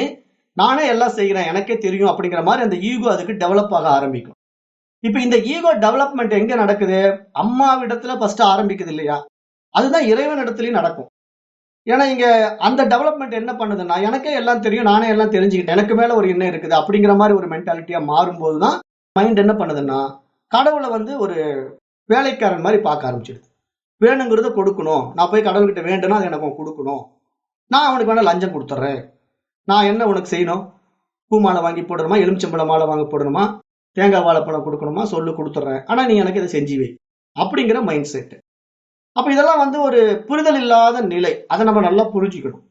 நானே எல்லாம் செய்கிறேன், எனக்கே தெரியும் அப்படிங்கிற மாதிரி அந்த ஈகோ அதுக்கு டெவலப் ஆக ஆரம்பிக்கும். இப்ப இந்த ஈகோ டெவலப்மெண்ட் எங்க நடக்குது? அம்மாவிடத்துல ஃபர்ஸ்ட் ஆரம்பிக்குது இல்லையா? அதுதான் இறைவன் இடத்துலயும் நடக்கும். ஏன்னா இங்க அந்த டெவலப்மெண்ட் என்ன பண்ணுதுன்னா, எனக்கே எல்லாம் தெரியும், நானே எல்லாம் தெரிஞ்சுக்கிட்டேன், எனக்கு மேல ஒரு எண்ணம் இருக்குது அப்படிங்கிற மாதிரி ஒரு மென்டாலிட்டியா மாறும்போதுதான் மைண்ட் என்ன பண்ணுதுன்னா, கடவுளை ஒரு வேலைக்காரன் மாதிரி பார்க்க ஆரம்பிச்சிடுது. வேணுங்கிறத கொடுக்கணும், நான் போய் கடவுள்கிட்ட வேண்டும்னா அது எனக்கு கொடுக்கணும், நான் அவனுக்கு வேணா லஞ்சம் கொடுத்துட்றேன், நான் என்ன உனக்கு செய்யணும், பூ மாலை வாங்கி போடணுமா, எலுமிச்சம்பழ மாலை வாங்கி போடணுமா, தேங்காய் வாழைப்பழம் கொடுக்கணுமா, சொல்லு கொடுத்துட்றேன், ஆனா நீ எனக்கு இதை செஞ்சு வை அப்படிங்கிற மைண்ட் செட். அப்ப இதெல்லாம் ஒரு புரிதல் இல்லாத நிலை, அதை நம்ம நல்லா புரிஞ்சுக்கணும்.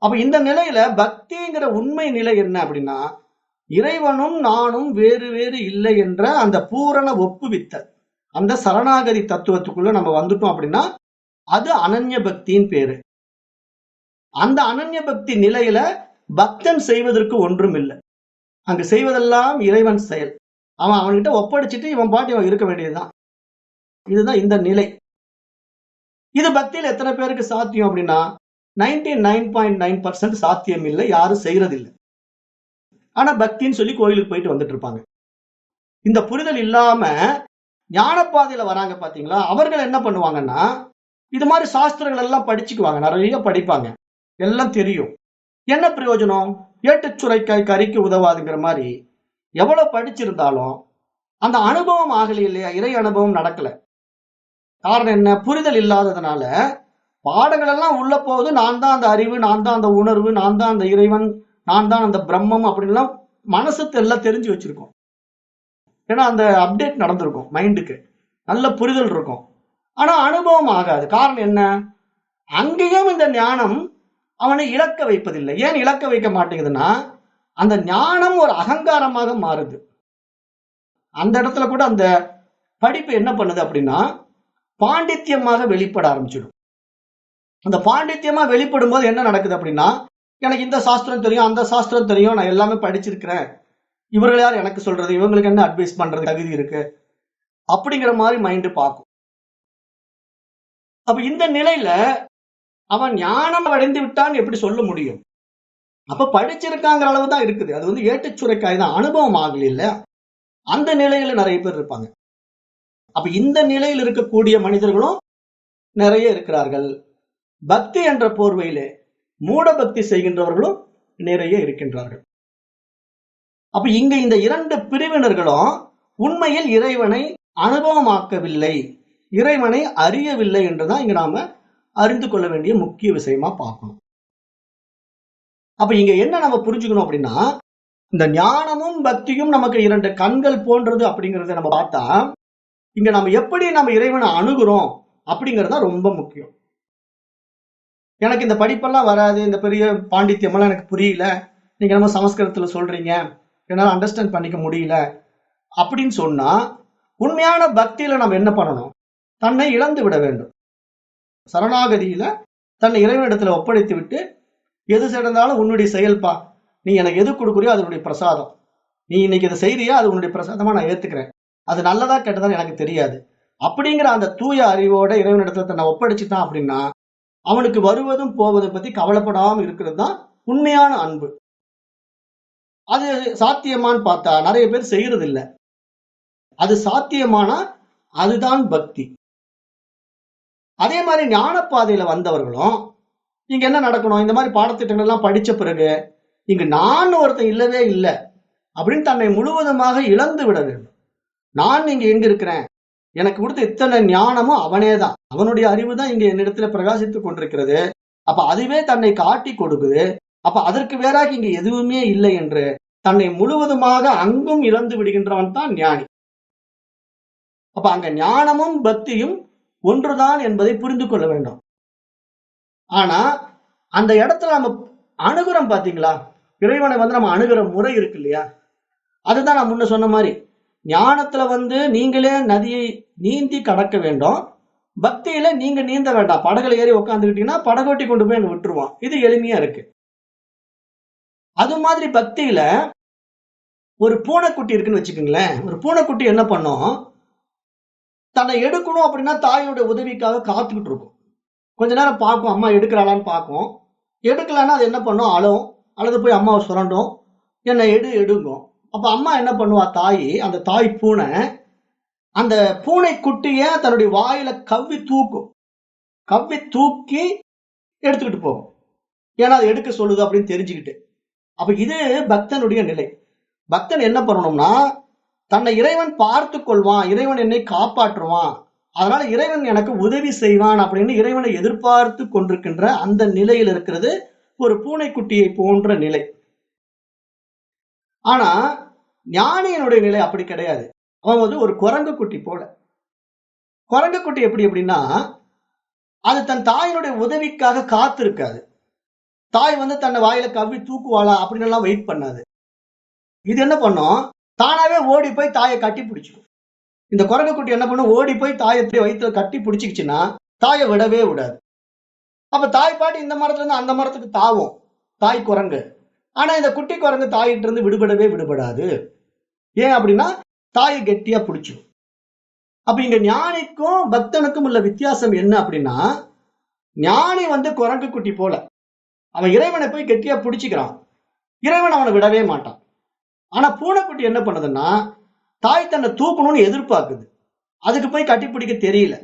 அப்ப இந்த நிலையில பக்திங்கிற உண்மை நிலை என்ன அப்படின்னா, இறைவனும் நானும் வேறு வேறு இல்லை என்ற அந்த பூரண ஒப்புவித்தல், அந்த சரணாகதி தத்துவத்துக்குள்ள நம்ம வந்துட்டோம் அப்படின்னா அது அனன்ய பக்தியின் பேரு. அந்த அனன்ய பக்தி நிலையில பக்தன் செய்வதற்கு ஒன்றும் இல்லை. அங்கு செய்வதெல்லாம் இறைவன் செயல். அவன்கிட்ட ஒப்படைச்சிட்டு இவன் பாட்டு இவன் இருக்க வேண்டியதுதான். இதுதான் இந்த நிலை. இது பக்தியில் எத்தனை பேருக்கு சாத்தியம் அப்படின்னா 99.9% சாத்தியம் இல்லை, யாரும் செய்யறது இல்லை. ஆனா பக்தின்னு சொல்லி கோயிலுக்கு போயிட்டு வந்துட்டு இருப்பாங்க. இந்த புரிதல் இல்லாம ஞானப்பாதையில வராங்க பாத்தீங்களா, அவர்கள் என்ன பண்ணுவாங்கன்னா, இது மாதிரி சாஸ்திரங்கள் எல்லாம் படிச்சுக்குவாங்க, நிறைய படிப்பாங்க, எல்லாம் தெரியும். என்ன பிரயோஜனம்? ஏட்டுச் சுரைக்காய் கறிக்கு உதவாதுங்கிற மாதிரி எவ்வளவு படிச்சிருந்தாலும் அந்த அனுபவம் ஆகல இல்லையா, இறை அனுபவம் நடக்கல. காரணம் என்ன? புரிதல் இல்லாததுனால பாடங்கள் எல்லாம் உள்ள போகுது, நான் தான் அந்த அறிவு, நான் தான் அந்த உணர்வு, நான் தான் அந்த இறைவன், நான் தான் அந்த பிரம்மம் அப்படின்லாம் மனசு எல்லாம் தெரிஞ்சு வச்சிருக்கோம். ஏன்னா அந்த அப்டேட் நடந்திருக்கும் மைண்டுக்கு, நல்ல புரிதல் இருக்கும். ஆனா அனுபவம் ஆகாது. காரணம் என்ன? அங்கேயும் இந்த ஞானம் அவனை இழக்க வைப்பதில்லை. ஏன் இழக்க வைக்க மாட்டேங்குதுன்னா, அந்த ஞானம் ஒரு அகங்காரமாக மாறுது. அந்த இடத்துல கூட அந்த படிப்பு என்ன பண்ணுது அப்படின்னா, பாண்டித்யமாக வெளிப்பட ஆரம்பிச்சிடும். அந்த பாண்டித்யமா வெளிப்படும் போது என்ன நடக்குது அப்படின்னா, எனக்கு இந்த சாஸ்திரம் தெரியும், அந்த சாஸ்திரம் தெரியும், நான் எல்லாமே படிச்சிருக்கிறேன், இவர்கள் யார் எனக்கு சொல்றது, இவங்களுக்கு என்ன அட்வைஸ் பண்றது தகுதி இருக்கு அப்படிங்கிற மாதிரி மைண்ட் பார்க்கும். அப்ப இந்த நிலையில அவன் ஞானம் அடைந்து விட்டான் எப்படி சொல்ல முடியும்? அப்ப படிச்சிருக்காங்கிற அளவு தான் இருக்குது. அது வந்து ஏட்டுச்சுரைக்காய் தான், அனுபவம் ஆகல இல்ல. அந்த நிலையில நிறைய பேர் இருப்பாங்க. அப்ப இந்த நிலையில் இருக்கக்கூடிய மனிதர்களும் நிறைய இருக்கிறார்கள். பக்தி என்ற போர்வையிலே மூட பக்தி செய்கின்றவர்களும் நிறைய இருக்கின்றார்கள். அப்ப இங்க இந்த இரண்டு பிரிவினர்களும் உண்மையில் இறைவனை அனுபவமாக்கவில்லை, இறைவனை அறியவில்லை என்றுதான் இங்க நாம அறிந்து கொள்ள வேண்டிய முக்கிய விஷயமா பார்க்கணும். அப்ப இங்க என்ன நம்ம புரிஞ்சுக்கணும் அப்படின்னா, இந்த ஞானமும் பக்தியும் நமக்கு இரண்டு கண்கள் போன்றது அப்படிங்கறத நம்ம பார்த்தா, இங்க நம்ம எப்படி நம்ம இறைவனை அணுகுறோம் அப்படிங்கறது ரொம்ப முக்கியம். எனக்கு இந்த படிப்பெல்லாம் வராது, இந்த பெரிய பாண்டித்யம் எல்லாம் எனக்கு புரியல, நீங்க நம்ம சமஸ்கிருதத்துல சொல்றீங்க, என்னால அண்டர்ஸ்டாண்ட் பண்ணிக்க முடியல அப்படின்னு சொன்னா, உண்மையான பக்தியில நம்ம என்ன பண்ணணும்? தன்னை இழந்து விட வேண்டும். சரணாகதியில தன்னை இறைவனிடத்துல ஒப்படைத்து விட்டு, எது செய்தாலும் உன்னுடைய செயல்பா, நீ எனக்கு எது கொடுக்குறியோ அது உன்னுடைய பிரசாதம், நீ இன்னைக்கு இதை செய்யறியா அது உன்னுடைய பிரசாதமா நான் ஏத்துக்கிறேன், அது நல்லதா கெட்டதா எனக்கு தெரியாது அப்படிங்கிற அந்த தூய அறிவோட இறைவனிடத்துல தன்னை ஒப்படைச்சுட்டான் அப்படின்னா, அவனுக்கு வருவதும் போவதை பத்தி கவலைப்படாம இருக்கிறது தான் உண்மையான அன்பு. அது சாத்தியமான்னு பார்த்தா நிறைய பேர் செய்யறது இல்லை. அது சாத்தியமானா அதுதான் பக்தி. அதே மாதிரி ஞான பாதையில வந்தவர்களும் இங்க என்ன நடக்கணும்? இந்த மாதிரி பாடத்திட்டங்கள் எல்லாம் படிச்ச பிறகு இங்க நான் ஒருத்தன் இல்லவே இல்லை அப்படின்னு தன்னை முழுவதுமாக இழந்து விட வேண்டும். நான் இங்க எங்க இருக்கிறேன், எனக்கு கொடுத்த இத்தனை ஞானமும் அவனே தான், அவனுடைய அறிவு தான் இங்க என்னிடத்துல பிரகாசித்துக் கொண்டிருக்கிறது. அப்ப அதுவே தன்னை காட்டி கொடுக்குது. அப்ப அதற்கு வேறாக இங்க எதுவுமே இல்லை என்று தன்னை முழுவதுமாக அங்கும் இழந்து விடுகின்றவன் தான் ஞானி. அப்ப அங்க ஞானமும் பக்தியும் ஒன்றுதான் என்பதை புரிந்து கொள்ள வேண்டும். ஆனா அந்த இடத்துல நம்ம அணுகுறோம் பாத்தீங்களா, இறைவனை வந்து நம்ம அணுகிற முறை இருக்கு இல்லையா, அதுதான் நான் முன்ன சொன்ன மாதிரி, ஞானத்துல வந்து நீங்களே நதியை நீந்தி கடக்க வேண்டும், பக்தியில நீங்க நீந்த வேண்டாம், படகுல ஏறி உட்காந்துக்கிட்டீங்கன்னா படகோட்டி கொண்டு போய் அங்க விட்டுருவான். இது எளிமையா இருக்கு. அது மாதிரி பக்தியில ஒரு பூனைக்குட்டி இருக்குன்னு வச்சுக்கோங்களேன். ஒரு பூனைக்குட்டி என்ன பண்ணும்? தன்னை எடுக்கணும் அப்படின்னா தாயோட உதவிக்காக காத்துக்கிட்டு இருக்கும். கொஞ்ச நேரம் பார்க்கும், அம்மா எடுக்கிறாளான்னு பார்க்கும். எடுக்கலன்னா அது என்ன பண்ணும்? அழும். அழுது போய் அம்மாவை சுரண்டும், என்னை எடுங்கும். அப்ப அம்மா என்ன பண்ணுவா? அந்த தாய் பூனை அந்த பூனை குட்டிய தன்னுடைய வாயில கவ்வி தூக்கும். கவ்வி தூக்கி எடுத்துக்கிட்டு போகும். ஏன்னா அது எடுக்க சொல்லுது அப்படின்னு தெரிஞ்சுக்கிட்டு. அப்ப இது பக்தனுடைய நிலை. பக்தன் என்ன பண்ணணும்னா, தன்னை இறைவன் பார்த்து கொள்வான், இறைவன் என்னை காப்பாற்றுவான், அதனால இறைவன் எனக்கு உதவி செய்வான் அப்படின்னு இறைவனை எதிர்பார்த்து கொண்டிருக்கின்ற அந்த நிலையில் இருக்கிறது ஒரு பூனைக்குட்டியை போன்ற நிலை. ஆனா ஞானியனுடைய நிலை அப்படி கிடையாது. அவன் வந்து ஒரு குரங்கு குட்டி போல. குரங்கு குட்டி எப்படி அப்படின்னா, அது தன் தாயினுடைய உதவிக்காக காத்திருக்காது. தாய் வந்து தன்னை வாயில கவ்வி தூக்குவாளா அப்படின்னு எல்லாம் வெயிட் பண்ணாது. இது என்ன பண்ணும்? தானாவே ஓடி போய் தாயை கட்டி பிடிச்சிக்கும். இந்த குரங்கு குட்டி என்ன பண்ணும்? ஓடி போய் தாயை வயிற்றுல கட்டி பிடிச்சிக்கிச்சுன்னா தாயை விடவே விடாது. அப்ப தாய் பாட்டி இந்த மரத்துல இருந்து அந்த மரத்துக்கு தாவும், தாய் குரங்கு. ஆனா இந்த குட்டி குரங்கு தாயிட்ட இருந்து விடுபடாது. ஏன் அப்படின்னா தாயை கெட்டியா பிடிச்சிக்கும். அப்ப இங்க ஞானிக்கும் பக்தனுக்கும் உள்ள வித்தியாசம் என்ன அப்படின்னா, ஞானி வந்து குரங்கு குட்டி போல அவன் இறைவனை போய் கெட்டியா பிடிச்சிக்கிறான், இறைவன் அவனை விடவே மாட்டான். ஆனா பூனைக்குட்டி என்ன பண்ணுதுன்னா, தாய் தன்னை தூக்கணும்னு எதிர்பார்க்குது, அதுக்கு போய் கட்டி பிடிக்க தெரியல.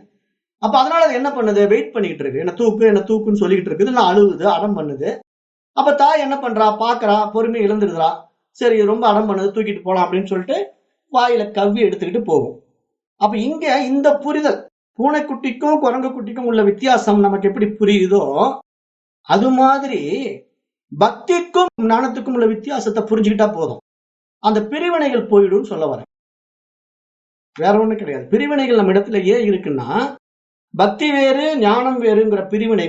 அப்ப அதனால அது என்ன பண்ணுது? வெயிட் பண்ணிக்கிட்டு இருக்கு, என்ன தூக்குன்னு சொல்லிக்கிட்டு இருக்குது, நான் அழுகுது, அடம் பண்ணுது. அப்ப தாய் என்ன பண்றா? பாக்குறா, பொறுமை இழந்துடுறா. சரி ரொம்ப அடம் பண்ணுது, தூக்கிட்டு போலாம் அப்படின்னு சொல்லிட்டு வாயில கவ்வி எடுத்துக்கிட்டு போகும். அப்ப இங்க இந்த புரிதல், பூனைக்குட்டிக்கும் குரங்கு குட்டிக்கும் உள்ள வித்தியாசம் நமக்கு எப்படி புரியுதோ அது மாதிரி பக்திக்கும் ஞானத்துக்கும் உள்ள வித்தியாசத்தை புரிஞ்சுக்கிட்டா போதும். அந்த பிரிவினைகள் போயிடும் சொல்ல வரேன். வேற ஒண்ணு கிடையாது. பிரிவினைகள் நம்ம இடத்துல ஏன் இருக்குன்னா, பக்தி வேறு ஞானம் வேறுங்கிற பிரிவினை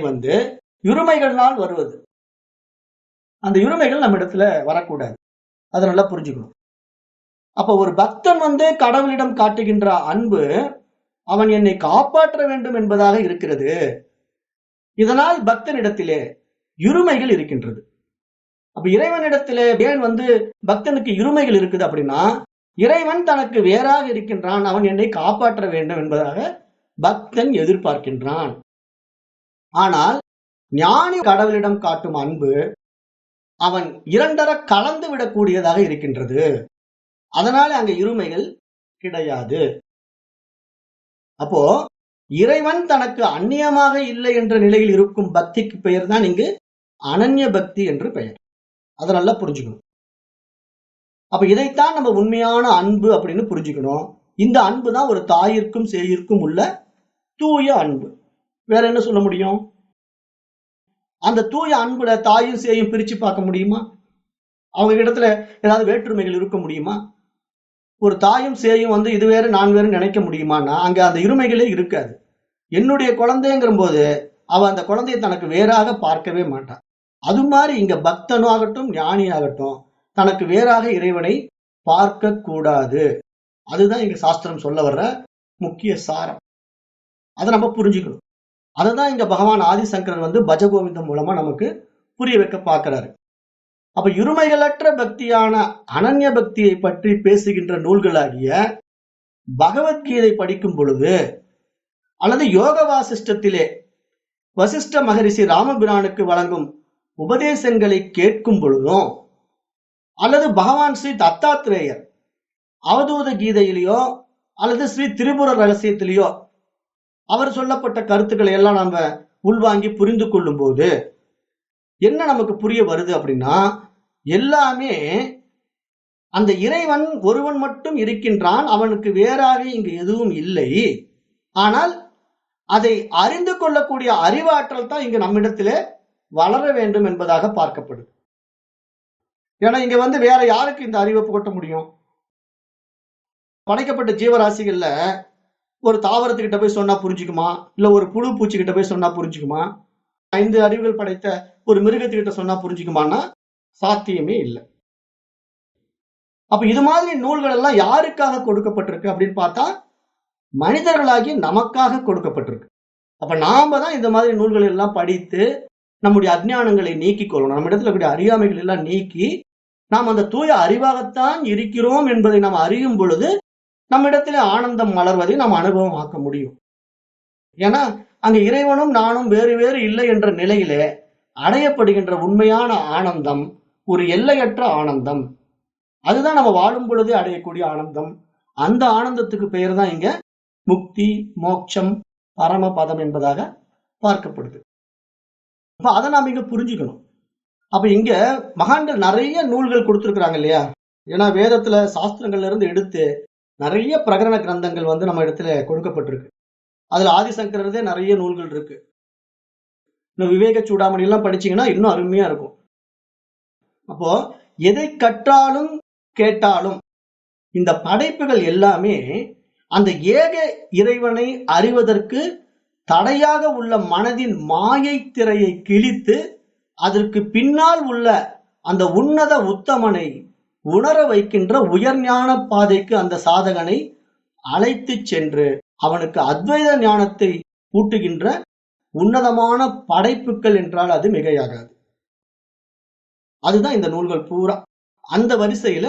இருமைகள்னால் வருவது. அந்த இருமைகள் நம்ம இடத்துல வரக்கூடாது. அதை நல்லா புரிஞ்சுக்கணும். அப்ப ஒரு பக்தன் கடவுளிடம் காட்டுகின்ற அன்பு அவன் என்னை காப்பாற்ற வேண்டும் என்பதாக இருக்கிறது. இதனால் பக்தனிடத்திலே இருமைகள் இருக்கின்றது. அப்ப இறைவனிடத்திலே ஏன் பக்தனுக்கு இருமைகள் இருக்குது அப்படின்னா, இறைவன் தனக்கு வேறாக இருக்கின்றான், அவன் என்னை காப்பாற்ற வேண்டும் என்பதாக பக்தன் எதிர்பார்க்கின்றான். ஆனால் ஞானி கடவுளிடம் காட்டும் அன்பு அவன் இரண்டர கலந்து விடக்கூடியதாக இருக்கின்றது. அதனால அங்க இருமைகள் கிடையாது. அப்போ இறைவன் தனக்கு அந்நியமாக இல்லை என்ற நிலையில் இருக்கும் பக்திக்கு பெயர் தான் இங்கு அனன்ய பக்தி என்று பெயர். அதை நல்லா புரிஞ்சுக்கணும். அப்ப இதைத்தான் நம்ம உண்மையான அன்பு அப்படின்னு புரிஞ்சுக்கணும். இந்த அன்பு தான் ஒரு தாயிற்கும் சேயிற்கும் உள்ள தூய அன்பு. வேற என்ன சொல்ல முடியும்? அந்த தூய அன்புல தாயும் சேயும் பிரிச்சு பார்க்க முடியுமா? அவங்க இடத்துல ஏதாவது வேற்றுமைகள் இருக்க முடியுமா? ஒரு தாயும் சேயும் இது வேறு நான் வேறு நினைக்க முடியுமான்னா அங்க அந்த இருமைகளே இருக்காது. என்னுடைய குழந்தைங்கிற போது அவ அந்த குழந்தையை தனக்கு வேறாக பார்க்கவே மாட்டான். அது மாதிரி இங்க பக்தனும் ஆகட்டும் ஞானி ஆகட்டும் தனக்கு வேறாக இறைவனை பார்க்க கூடாது. அதுதான் இங்க சாஸ்திரம் சொல்ல வர்ற முக்கிய சாரம். அதை நம்ம புரிஞ்சுக்கணும். அததான் இங்க பகவான் ஆதிசங்கரர் பஜகோவிந்தம் மூலமா நமக்கு புரிய வைக்க பார்க்கிறாரு. அப்ப இருமைகளற்ற பக்தியான அனன்ய பக்தியை பற்றி பேசுகின்ற நூல்களாகிய பகவத்கீதை படிக்கும் பொழுது அல்லது யோக வாசிஷ்டத்திலே வசிஷ்ட மகரிஷி ராமபிரானுக்கு வழங்கும் உபதேசங்களை கேட்கும் பொழுதும் அல்லது பகவான் ஸ்ரீ தத்தாத்திரேயர் அவதூத கீதையிலேயோ அல்லது ஸ்ரீ திரிபுர ரகசியத்திலேயோ அவர் சொல்லப்பட்ட கருத்துக்களை எல்லாம் நம்ம உள்வாங்கி புரிந்து கொள்ளும் போது என்ன நமக்கு புரிய வருது அப்படின்னா, எல்லாமே அந்த இறைவன் ஒருவன் மட்டும் இருக்கின்றான், அவனுக்கு வேறாக இங்கு எதுவும் இல்லை. ஆனால் அதை அறிந்து கொள்ளக்கூடிய அறிவாற்றல் தான் இங்கு நம்மிடத்திலே வளர வேண்டும் என்பதாக பார்க்கப்படுது. ஏன்னா இங்க வேற யாருக்கு இந்த அறிவை புகட்ட முடியும்? படைக்கப்பட்ட ஜீவராசிகள்ல ஒரு தாவரத்துக்கிட்ட போய் சொன்னா புரிஞ்சுக்குமா? இல்ல ஒரு புழு பூச்சி கிட்ட போய் சொன்னா புரிஞ்சுக்குமா? 5 அறிவுகள் படைத்த ஒரு மிருகத்துக்கிட்ட சொன்னா புரிஞ்சுக்குமான்னா சாத்தியமே இல்லை. அப்ப இது மாதிரி நூல்கள் எல்லாம் யாருக்காக கொடுக்கப்பட்டிருக்கு அப்படின்னு பார்த்தா மனிதர்களாகி நமக்காக கொடுக்கப்பட்டிருக்கு. அப்ப நாம தான் இந்த மாதிரி நூல்கள் எல்லாம் படித்து நம்முடைய அஜ்ஞானங்களை நீக்கிக் கொள்ளணும். நம்ம இடத்துல கூடிய அறியாமைகள் எல்லாம் நீக்கி நாம் அந்த தூய அறிவாகத்தான் இருக்கிறோம் என்பதை நாம் அறியும் பொழுது நம்ம இடத்துல ஆனந்தம் மலர்வதை நாம் அனுபவம் ஆக்க முடியும். ஏன்னா அங்க இறைவனும் நானும் வேறு வேறு இல்லை என்ற நிலையிலே அடையப்படுகின்ற உண்மையான ஆனந்தம் ஒரு எல்லையற்ற ஆனந்தம். அதுதான் நம்ம வாழும் பொழுதே அடையக்கூடிய ஆனந்தம். அந்த ஆனந்தத்துக்கு பெயர் தான் இங்க முக்தி, மோட்சம், பரமபதம் என்பதாக பார்க்கப்படுது. அப்ப அதை நாம் இங்க புரிஞ்சுக்கணும். அப்ப இங்க மகான்கள் நிறைய நூல்கள் கொடுத்திருக்கிறாங்க இல்லையா? ஏன்னா வேதத்துல சாஸ்திரங்கள்ல இருந்து எடுத்து நிறைய பிரகரண கிரந்தங்கள் நம்ம இடத்துல கொடுக்கப்பட்டிருக்கு. அதுல ஆதிசங்கரதே நிறைய நூல்கள் இருக்கு. இன்னும் விவேக சூடாமணி எல்லாம் படிச்சீங்கன்னா இன்னும் அருமையா இருக்கும். அப்போ எதை கற்றாலும் கேட்டாலும் இந்த படைப்புகள் எல்லாமே அந்த ஏக இறைவனை அறிவதற்கு தடையாக உள்ள மனதின் மாயை திரையை கிழித்து அதற்கு பின்னால் உள்ள அந்த உன்னத உத்தமனை உணர வைக்கின்ற உயர்ஞான பாதைக்கு அந்த சாதகனை அழைத்து சென்று அவனுக்கு அத்வைத ஞானத்தை ஊட்டுகின்ற உன்னதமான படைப்புகள் என்றால் அது மிகையாகாது. அதுதான் இந்த நூல்கள் பூரா. அந்த வரிசையில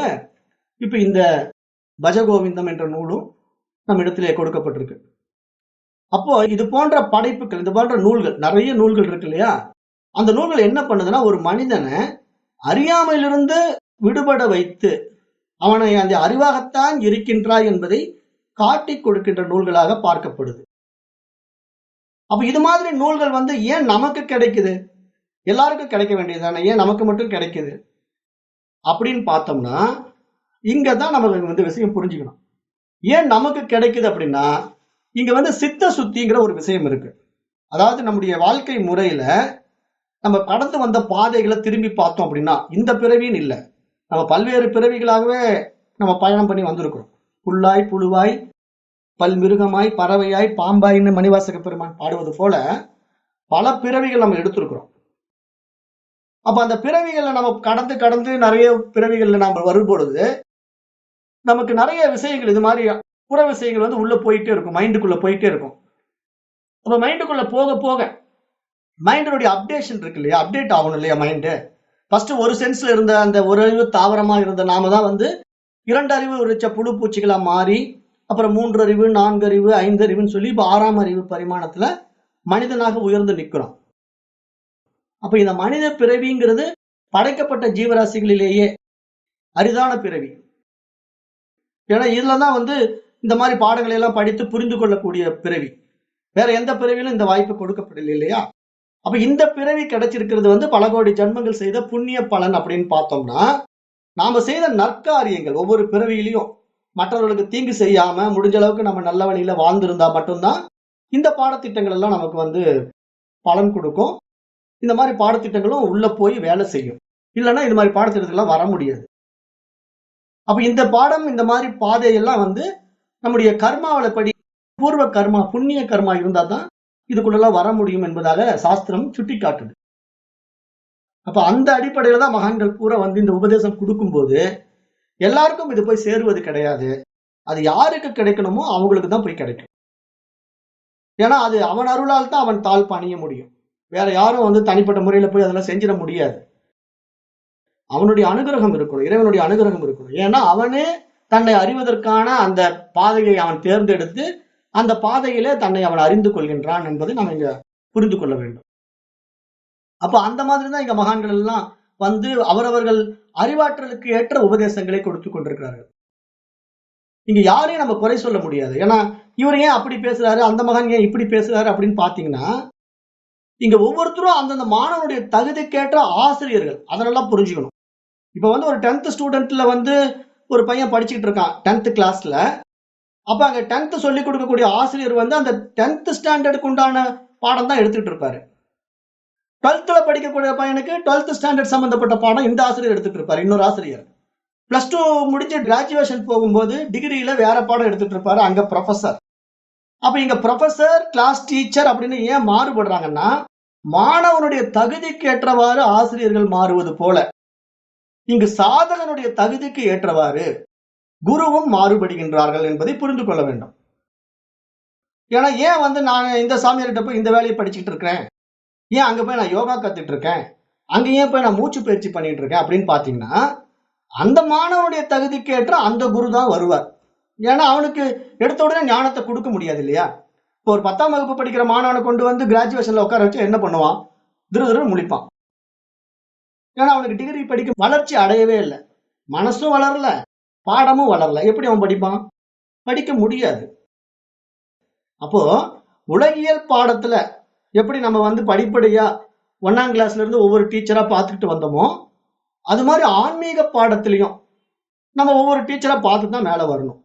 இப்ப இந்த பஜகோவிந்தம் என்ற நூலும் நம்ம இடத்திலே கொடுக்கப்பட்டிருக்கு. அப்போ இது போன்ற படைப்புகள், இது போன்ற நூல்கள், நிறைய நூல்கள் இருக்கு இல்லையா? அந்த நூல்கள் என்ன பண்ணுதுன்னா ஒரு மனிதனை அறியாமையிலிருந்து விடுபட வைத்து அவனை அந்த அறிவாகத்தான் இருக்கின்றாய் என்பதை காட்டி கொடுக்கின்ற நூல்களாக பார்க்கப்படுது. அப்ப இது மாதிரி நூல்கள் ஏன் நமக்கு கிடைக்குது? எல்லாருக்கும் கிடைக்க வேண்டியதுதானே, ஏன் நமக்கு மட்டும் கிடைக்குது அப்படின்னு பார்த்தோம்னா இங்கதான் நமக்கு விஷயம் புரிஞ்சுக்கணும். ஏன் நமக்கு கிடைக்குது அப்படின்னா இங்க வந்து சித்த சுத்திங்கிற ஒரு விஷயம் இருக்கு. அதாவது நம்முடைய வாழ்க்கை முறையில நம்ம கடந்து வந்த பாதைகளை திரும்பி பார்த்தோம் அப்படின்னா, இந்த பிறவின்னு இல்ல. நம்ம பல்வேறு பிறவிகளாகவே நம்ம பயணம் பண்ணி வந்திருக்கிறோம். புல்லாய், புழுவாய், பல்மிருகமாய், பறவையாய், பாம்பாய்ன்னு மணிவாசக பெருமான் பாடுவது போல பல பிறவிகள் நம்ம எடுத்திருக்கிறோம். அப்ப அந்த பிறவிகளை நம்ம கடந்து கடந்து நிறைய பிறவிகள்ல நாம வரும்பொழுது நமக்கு நிறைய விஷயங்கள் இது மாதிரி புற விஷயங்கள் வந்து உள்ள போயிட்டே இருக்கும், மைண்டுக்குள்ள போயிட்டே இருக்கும். அப்ப மைண்டுக்குள்ள போக போக மைண்டினுடைய அப்டேஷன் இருக்கு இல்லையா, அப்டேட் ஆகணும் இல்லையா மைண்டு. ஃபர்ஸ்ட் ஒரு சென்ஸ்ல இருந்த அந்த ஒரு அறிவு தாவரமா இருந்த நாம தான் வந்து 2 அறிவு உரிச்ச புழு பூச்சிகளா மாறி, அப்புறம் 3 அறிவு, 4 அறிவு, 5 அறிவுன்னு சொல்லி இப்ப 6ஆம் அறிவு பரிமாணத்துல மனிதனாக உயர்ந்து நிற்கிறோம். அப்ப இந்த மனித பிறவிங்கிறது படைக்கப்பட்ட ஜீவராசிகளிலேயே அரிதான பிறவி. ஏன்னா இதுலதான் வந்து இந்த மாதிரி பாடங்களை எல்லாம் படித்து புரிந்து கொள்ளக்கூடிய பிறவி. வேற எந்த பிறவிலும் இந்த வாய்ப்பு கொடுக்கப்படல இல்லையா? அப்ப இந்த பிறவி கிடைச்சிருக்கிறது வந்து பல கோடி ஜன்மங்கள் செய்த புண்ணிய பலன் அப்படின்னு பார்த்தோம்னா, நாம செய்த நற்காரியங்கள் ஒவ்வொரு பிறவியிலையும் மற்றவர்களுக்கு தீங்கு செய்யாம முடிஞ்ச அளவுக்கு நம்ம நல்ல வழியில வாழ்ந்திருந்தா மட்டும்தான் இந்த பாடத்திட்டங்கள் எல்லாம் நமக்கு வந்து பலன் கொடுக்கும். இந்த மாதிரி பாடத்திட்டங்களும் உள்ள போய் வேலை செய்யும். இல்லைன்னா இந்த மாதிரி பாடத்திட்டத்துக்கெல்லாம் வர முடியாது. அப்ப இந்த பாடம் இந்த மாதிரி பாதையெல்லாம் வந்து நம்முடைய கர்மாவில படி பூர்வ கர்மா புண்ணிய கர்மா இருந்தா தான் இதுக்குள்ளெல்லாம் வர முடியும் என்பதாக சாஸ்திரம் சுட்டி காட்டுது. அப்ப அந்த அடிப்படையில தான் மகான்கள் பூரா வந்து இந்த உபதேசம் கொடுக்கும்போது எல்லாருக்கும் இது போய் சேருவது கிடையாது. அது யாருக்கு கிடைக்கணுமோ அவங்களுக்கு தான் போய் கிடைக்கும். ஏன்னா அது அவன் அருளால் தான் அவன் தாழ் பணிய முடியும். வேற யாரும் வந்து தனிப்பட்ட முறையில போய் அதெல்லாம் செஞ்சிட முடியாது. அவனுடைய அனுகிரகம் இருக்கணும், இறைவனுடைய அனுகிரகம் இருக்கணும். ஏன்னா அவனே தன்னை அறிவதற்கான அந்த பாதையை அவன் தேர்ந்தெடுத்து அந்த பாதையிலே தன்னை அவன் அறிந்து கொள்கின்றான் என்பதை நம்ம இங்க புரிந்து கொள்ள வேண்டும். அப்ப அந்த மாதிரி தான் இங்க மகான்கள் எல்லாம் வந்து அவரவர்கள் அறிவாற்றலுக்கு ஏற்ற உபதேசங்களை கொடுத்து கொண்டிருக்கிறார்கள். இங்க யாரையும் நம்ம குறை சொல்ல முடியாது. ஏன்னா இவர் ஏன் அப்படி பேசுறாரு, அந்த மகான் ஏன் இப்படி பேசுறாரு அப்படின்னு பாத்தீங்கன்னா, இங்க ஒவ்வொருத்தரும் அந்தந்த மாணவனுடைய தகுதிக்கேற்ற ஆசிரியர்கள் அதனெல்லாம் புரிஞ்சுக்கணும். இப்ப வந்து ஒரு 10th ஸ்டூடெண்ட்ல வந்து ஒரு பையன் படிச்சுக்கிட்டு இருக்கான் 10th கிளாஸ்ல. அப்ப அங்க 10th சொல்லிக் கொடுக்கக்கூடிய ஆசிரியர் வந்து அந்த 10th ஸ்டாண்டர்டுக்கு உண்டான பாடம் தான் எடுத்துட்டு இருப்பாரு. 12th படிக்கக்கூடிய பையனுக்கு 12th ஸ்டாண்டர்ட் சம்பந்தப்பட்ட பாடம் இந்த ஆசிரியர் எடுத்துட்டு இருப்பாரு, இன்னொரு ஆசிரியர். +2 முடிஞ்சு கிராஜுவேஷன் போகும்போது டிகிரியில வேற பாடம் எடுத்துட்டு இருப்பாரு, அங்க ப்ரொஃபசர். அப்ப இங்க ப்ரொஃபசர் கிளாஸ் டீச்சர் அப்படின்னு ஏன் மாறுபடுறாங்கன்னா, மாணவனுடைய தகுதிக்கு ஏற்றவாறு ஆசிரியர்கள் மாறுவது போல இங்கு சாதகனுடைய தகுதிக்கு ஏற்றவாறு குருவும் மாறுபடுகின்றார்கள் என்பதை புரிந்து கொள்ள வேண்டும். ஏன்னா ஏன் வந்து நான் இந்த சாமியார்கிட்ட போய் இந்த வேலையை படிச்சுட்டு இருக்கிறேன், ஏன் அங்க போய் நான் யோகா கத்துட்டு இருக்கேன், அங்க ஏன் போய் நான் மூச்சு பயிற்சி பண்ணிட்டு இருக்கேன் அப்படின்னு பாத்தீங்கன்னா, அந்த மாணவனுடைய தகுதிக்கு ஏற்ற அந்த குரு தான் வருவார். ஏன்னா அவனுக்கு எடுத்த உடனே ஞானத்தை கொடுக்க முடியாது இல்லையா? இப்போ ஒரு 10ஆம் வகுப்பு படிக்கிற மாணவனை கொண்டு வந்து கிராஜுவேஷன்ல உட்கார வச்சு என்ன பண்ணுவான்? திரு முழிப்பான். ஏன்னா அவனுக்கு டிகிரி படிக்க வளர்ச்சி அடையவே இல்லை, மனசும் வளரல, பாடமும் வளரல. எப்படி அவன் படிப்பான்? படிக்க முடியாது. அப்போ உலகியல் பாடத்துல எப்படி நம்ம வந்து படிப்படியா 1ஆம் கிளாஸ்ல இருந்து ஒவ்வொரு டீச்சரா பார்த்துக்கிட்டு வந்தோமோ, அது மாதிரி ஆன்மீக பாடத்திலையும் நம்ம ஒவ்வொரு டீச்சரா பார்த்து தான் மேல வரணும்.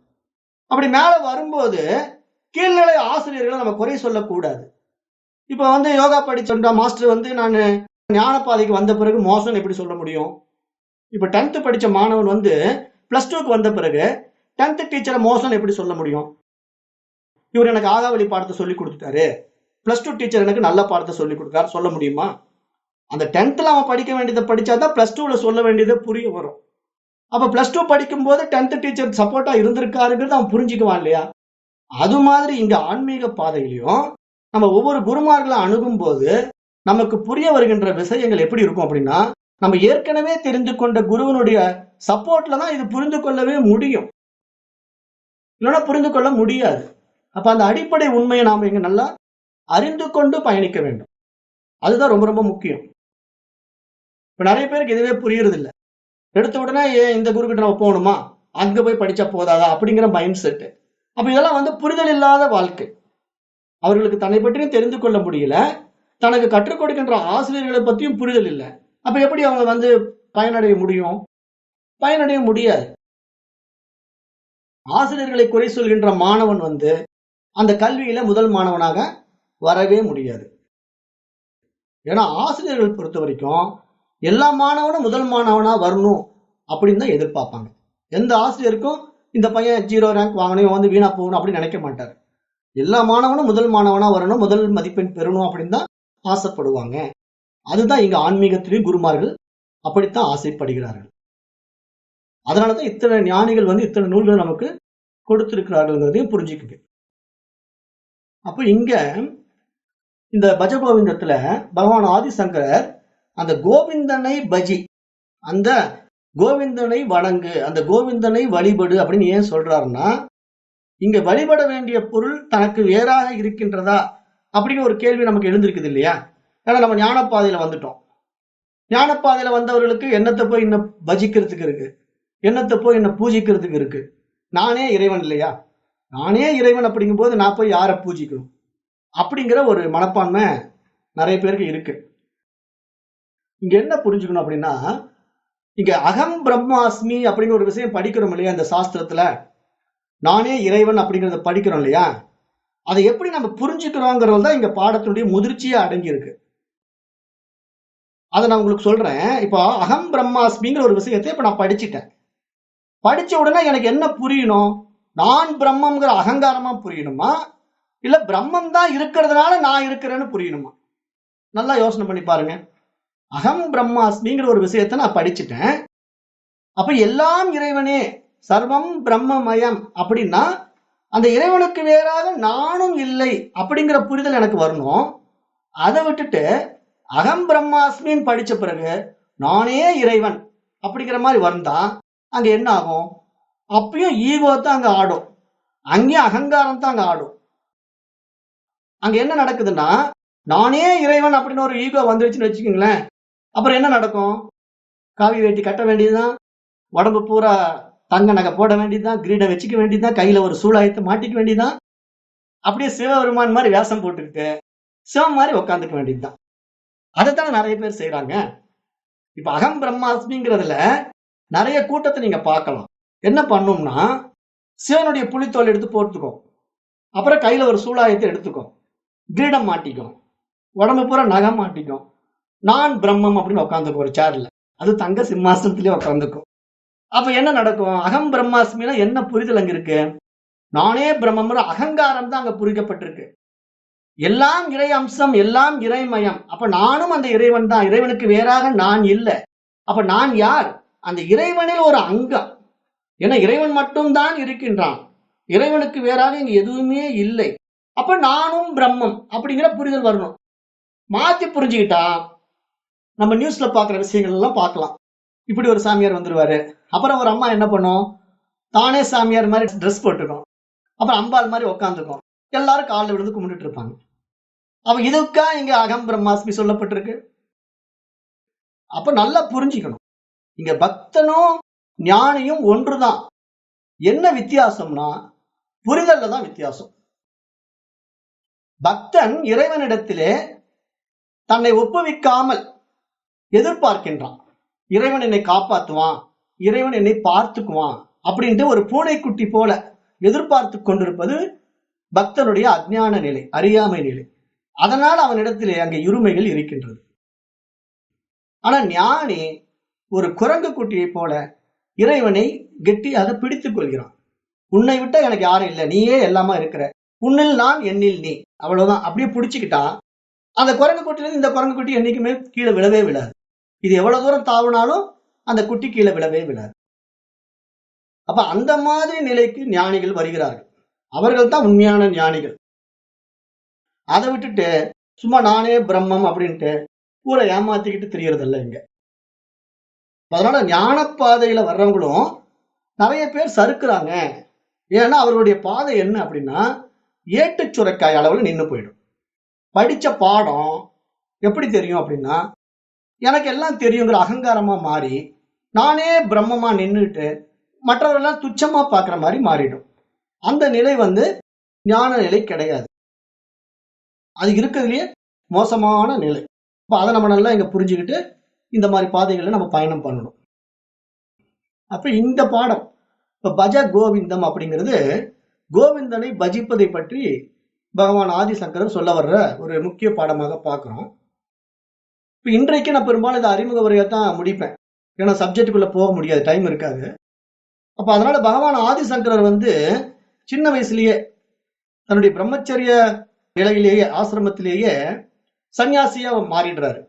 அப்படி மேல வரும்போது கீழ்நிலை ஆசிரியர்களை நம்ம குறை சொல்லக்கூடாது. இப்ப வந்து யோகா படிச்ச மாஸ்டர் வந்து நான் ஞான பாதைக்கு வந்த பிறகு மோசம் எப்படி சொல்ல முடியும்? இப்ப 10th படிச்ச மாணவன் வந்து +2க்கு வந்த பிறகு 10th டீச்சரை மோசம் எப்படி சொல்ல முடியும்? இவர் எனக்கு ஆகாவளி பாடத்தை சொல்லி கொடுத்துட்டாரு, +2 டீச்சர் எனக்கு நல்ல பாடத்தை சொல்லி கொடுத்தாரு சொல்ல முடியுமா? அந்த 10th அவன் படிக்க வேண்டியதை படிச்சாதான் +2ல சொல்ல வேண்டியதை புரிய வரும். அப்ப +2 படிக்கும் போது 10th டீச்சர் சப்போர்ட்டா இருந்திருக்காருங்கிறது அவன் புரிஞ்சுக்குவான் இல்லையா? அது மாதிரி இங்க ஆன்மீக பாதையிலையும் நம்ம ஒவ்வொரு குருமார்களை அணுகும் போது நமக்கு புரிய வருகின்ற விஷயங்கள் எப்படி இருக்கும் அப்படின்னா, நம்ம ஏற்கனவே தெரிந்து கொண்ட குருவனுடைய சப்போர்ட்ல தான் இது புரிந்து கொள்ளவே முடியும், இல்லைன்னா புரிந்து கொள்ள முடியாது. அப்ப அந்த அடிப்படை உண்மையை நாம இங்க நல்லா அறிந்து கொண்டு பயணிக்க வேண்டும். அதுதான் ரொம்ப ரொம்ப முக்கியம். இப்ப நிறைய பேருக்கு இதுவே புரியறது இல்லை. எடுத்த உடனே இந்த குரு கிட்ட நம்ம போகணுமா, அங்க போய் படிச்சா போதாதா அப்படிங்கிற மைண்ட் செட். அப்ப இதெல்லாம் வந்து புரிதல் இல்லாத வாழ்க்கை. அவர்களுக்கு தன்னை பற்றியும் தெரிந்து கொள்ள முடியல, தனக்கு கற்றுக் கொடுக்கின்ற ஆசிரியர்களை பற்றியும் புரிதல் இல்லை. அப்ப எப்படி அவங்க வந்து பயனடைய முடியும்? பயனடைய முடியாது. ஆசிரியர்களை குறை சொல்கின்ற மாணவன் வந்து அந்த கல்வியில முதல் மாணவனாக வரவே முடியாது. ஏன்னா ஆசிரியர்கள் பொறுத்த வரைக்கும் எல்லா மாணவனும் முதல் மாணவனா வரணும் அப்படின்னு தான் எதிர்பார்ப்பாங்க. எந்த ஆசிரியருக்கும் இந்த பையன் 0 ரேங்க் வாங்கணும், வந்து வீணா போகணும் அப்படின்னு நினைக்க மாட்டார். எல்லா மாணவனும் முதல் மாணவனா வரணும், முதல் மதிப்பெண் பெறணும் அப்படின்னு தான் ஆசைப்படுவாங்க. அதுதான் இங்க ஆன்மீகத்திலேயும் குருமார்கள் அப்படித்தான் ஆசைப்படுகிறார்கள். அதனாலதான் இத்தனை ஞானிகள் வந்து இத்தனை நூல்கள் நமக்கு கொடுத்திருக்கிறார்கள்ங்கிறதையும் புரிஞ்சுக்குங்க. அப்ப இங்க இந்த பஜகோவிந்தத்துல பகவான் ஆதிசங்கரர் அந்த கோவிந்தனை பஜி, அந்த கோவிந்தனை வணங்கு, அந்த கோவிந்தனை வழிபடு அப்படின்னு ஏன் சொல்றாருன்னா, இங்க வழிபட வேண்டிய பொருள் தனக்கு வேறாக இருக்கின்றதா அப்படின்னு ஒரு கேள்வி நமக்கு எழுந்திருக்குது இல்லையா? ஏன்னா நம்ம ஞானப்பாதையில வந்துட்டோம். ஞானப்பாதையில வந்தவர்களுக்கு என்னத்தை போய் இன்னும் பஜிக்கிறதுக்கு இருக்கு, என்னத்தை போய் இன்னும் பூஜிக்கிறதுக்கு இருக்கு. நானே இறைவன் இல்லையா? நானே இறைவன் அப்படிங்கும் போது நான் போய் யாரை பூஜிக்கணும் அப்படிங்கிற ஒரு மனப்பான்மை நிறைய பேருக்கு இருக்கு. இங்க என்ன புரிஞ்சுக்கணும் அப்படின்னா, இங்க அகம் பிரம்மாஸ்மி அப்படிங்கிற ஒரு விஷயம் படிக்கிறோம் இல்லையா? இந்த சாஸ்திரத்துல நானே இறைவன் அப்படிங்கறத படிக்கிறோம் இல்லையா? அதை எப்படி நம்ம புரிஞ்சுக்கிறோங்கிறது தான் இங்க பாடத்தினுடைய முதிர்ச்சியா அடங்கி இருக்கு. அதை நான் உங்களுக்கு சொல்றேன். இப்போ அகம் பிரம்மாஸ்மிங்கிற ஒரு விஷயத்தை இப்ப நான் படிச்சுட்டேன். படிச்ச உடனே எனக்கு என்ன புரியணும்? நான் பிரம்மங்கிற அகங்காரமா புரியணுமா, இல்ல பிரம்மம் தான் இருக்கிறதுனால நான் இருக்கிறேன்னு புரியணுமா? நல்லா யோசனை பண்ணி பாருங்க. அகம் பிரம்மாஸ்மிங்கிற ஒரு விஷயத்தை நான் படிச்சுட்டேன். அப்ப எல்லாம் இறைவனே, சர்வம் பிரம்மமயம் அப்படின்னா அந்த இறைவனுக்கு வேறாக நானும் இல்லை அப்படிங்கிற புரிதல் எனக்கு வரணும். அதை விட்டுட்டு அகம் பிரம்மாஸ்மின்னு படிச்ச பிறகு நானே இறைவன் அப்படிங்கிற மாதிரி வந்தா அங்க என்ன ஆகும்? அப்பயும் ஈகோ தான் அங்க ஆடும், அங்கேயும் அகங்காரம் தான் அங்க ஆடும். அங்க என்ன நடக்குதுன்னா, நானே இறைவன் அப்படின்னு ஒரு ஈகோ வந்துருச்சுன்னு வச்சுக்கோங்களேன், அப்புறம் என்ன நடக்கும்? காவி வேட்டி கட்ட வேண்டியதுதான், உடம்பு பூரா தங்க நகை போட வேண்டியதுதான், கிரீடம் வச்சுக்க வேண்டியதுதான், கையில ஒரு சூலாயத்தை மாட்டிக்க வேண்டியதுதான், அப்படியே சிவபெருமான் மாதிரி வேஷம் போட்டுக்கிட்டு சிவம் மாதிரி உட்காந்துக்க வேண்டியதுதான். அதைத்தானே நிறைய பேர் செய்யறாங்க. இப்ப அகம் பிரம்மாஸ்மிங்கிறதுல நிறைய கூட்டத்தை நீங்க பார்க்கலாம். என்ன பண்ணும்னா, சிவனுடைய புலித்தோல் எடுத்து போட்டுக்கும், அப்புறம் கையில ஒரு சூலாயத்தை எடுத்துக்கும், கிரீடம் மாட்டிக்கும், உடம்பு பூரா நகம் மாட்டிக்கும், நான் பிரம்மம் அப்படின்னு உட்காந்துக்கும் ஒரு சேர்ல, அது தங்க சிம்மாசனத்திலேயே உட்காந்துக்கும். அப்ப என்ன நடக்கும்? அகம் பிரம்மாஸ்மினா என்ன புரிதல் அங்க இருக்கு? நானே பிரம்மம் அகங்காரம் தான் அங்க புரிக்கப்பட்டிருக்கு. எல்லாம் இறை அம்சம், எல்லாம் இறைமயம். அப்ப நானும் அந்த இறைவன் தான், இறைவனுக்கு வேறாக நான் இல்லை. அப்ப நான் யார்? அந்த இறைவனில் ஒரு அங்கம். ஏன்னா இறைவன் மட்டும்தான் இருக்கின்றான், இறைவனுக்கு வேறாக இங்க எதுவுமே இல்லை. அப்ப நானும் பிரம்மம் அப்படிங்கிற புரிதல் வரணும். மாத்தி புரிஞ்சுக்கிட்டா நம்ம நியூஸ்ல பாக்குற விஷயங்கள் எல்லாம் பார்க்கலாம். இப்படி ஒரு சாமியார் வந்துருவாரு, அப்புறம் ஒரு அம்மா என்ன பண்ணும், தானே சாமியார் மாதிரி ட்ரெஸ் போட்டுக்கும், அப்புறம் அம்பாள் மாதிரி உட்காந்துக்கும், எல்லாரும் காலில் விழுந்து கும்பிட்டு இருப்பாங்க. அப்ப இதுக்கா இங்க அகம் பிரம்மாஸ்மி சொல்லப்பட்டிருக்கு? அப்ப நல்லா புரிஞ்சுக்கணும், இங்க பக்தனும் ஞானியும் ஒன்றுதான். என்ன வித்தியாசம்னா புரிதல்ல தான் வித்தியாசம். பக்தன் இறைவனிடத்திலே தன்னை ஒப்புவிக்காமல் எதிர்பார்க்கின்றான், இறைவன் என்னை காப்பாத்துவான், இறைவன் என்னை பார்த்துக்குவான் அப்படின்ட்டு ஒரு பூனைக்குட்டி போல எதிர்பார்த்து கொண்டிருப்பது பக்தனுடைய அஞ்ஞான நிலை, அறியாமை நிலை. அதனால் அவனிடத்திலே அங்கே இருமைகள் இருக்கின்றது. ஆனா ஞானி ஒரு குரங்கு குட்டியை போல இறைவனை கெட்டியாக பிடித்துக் கொள்கிறான். உன்னை விட்டா எனக்கு யாரும் இல்லை, நீயே எல்லாமா இருக்கிற, உன்னில் நான் என்னில் நீ, அவ்வளவுதான். அப்படியே பிடிச்சுக்கிட்டா அந்த குரங்கு குட்டியிலிருந்து இந்த குரங்கு குட்டி என்னைக்குமே கீழே விழவே விழாது. இது எவ்வளவு தூரம் தாவினாலும் அந்த குட்டி கீழே விழவே விழாது. அப்ப அந்த மாதிரி நிலைக்கு ஞானிகள் வருகிறார்கள். அவர்கள் தான் உண்மையான ஞானிகள். அதை விட்டுட்டு சும்மா நானே பிரம்மம் அப்படின்ட்டு ஊரை ஏமாத்திக்கிட்டு தெரியறதில்ல இங்க. அதனால ஞான பாதையில வர்றவங்களும் நிறைய பேர் சறுக்குறாங்க. ஏன்னா அவர்களுடைய பாதை என்ன அப்படின்னா ஏட்டு சுரைக்காய் அளவுல நின்று போயிடும். படிச்ச பாடம் எப்படி தெரியும் அப்படின்னா, எனக்கு எல்லாம் தெரியுங்கிற அகங்காரமா மாறி நானே பிரம்மமா நின்றுட்டு மற்றவர்களெல்லாம் துச்சமா பார்க்குற மாதிரி மாறிடும். அந்த நிலை ஞான நிலை கிடையாது. அது இருக்கிறதுலயே மோசமான நிலை. அப்ப அதை நம்ம நல்லா இங்க புரிஞ்சுக்கிட்டு இந்த மாதிரி பாதைகளை நம்ம பயணம் பண்ணணும். அப்ப இந்த பாடம் இப்ப பஜ கோவிந்தம் அப்படிங்கிறது கோவிந்தனை பஜிப்பதை பற்றி பகவான் ஆதிசங்கரர் சொல்ல வர்ற ஒரு முக்கிய பாடமாக பார்க்கிறோம். இப்ப இன்றைக்கு நான் பெரும்பாலும் இதை அறிமுக உரையத்தான் முடிப்பேன். ஏன்னா சப்ஜெக்டுக்குள்ள போக முடியாது, டைம் இருக்காது. அப்ப அதனால பகவான் ஆதிசங்கரர் சின்ன வயசுலயே தன்னுடைய பிரம்மச்சரிய நிலையிலேயே ஆசிரமத்திலேயே சன்னியாசியா மாறிடுறாரு.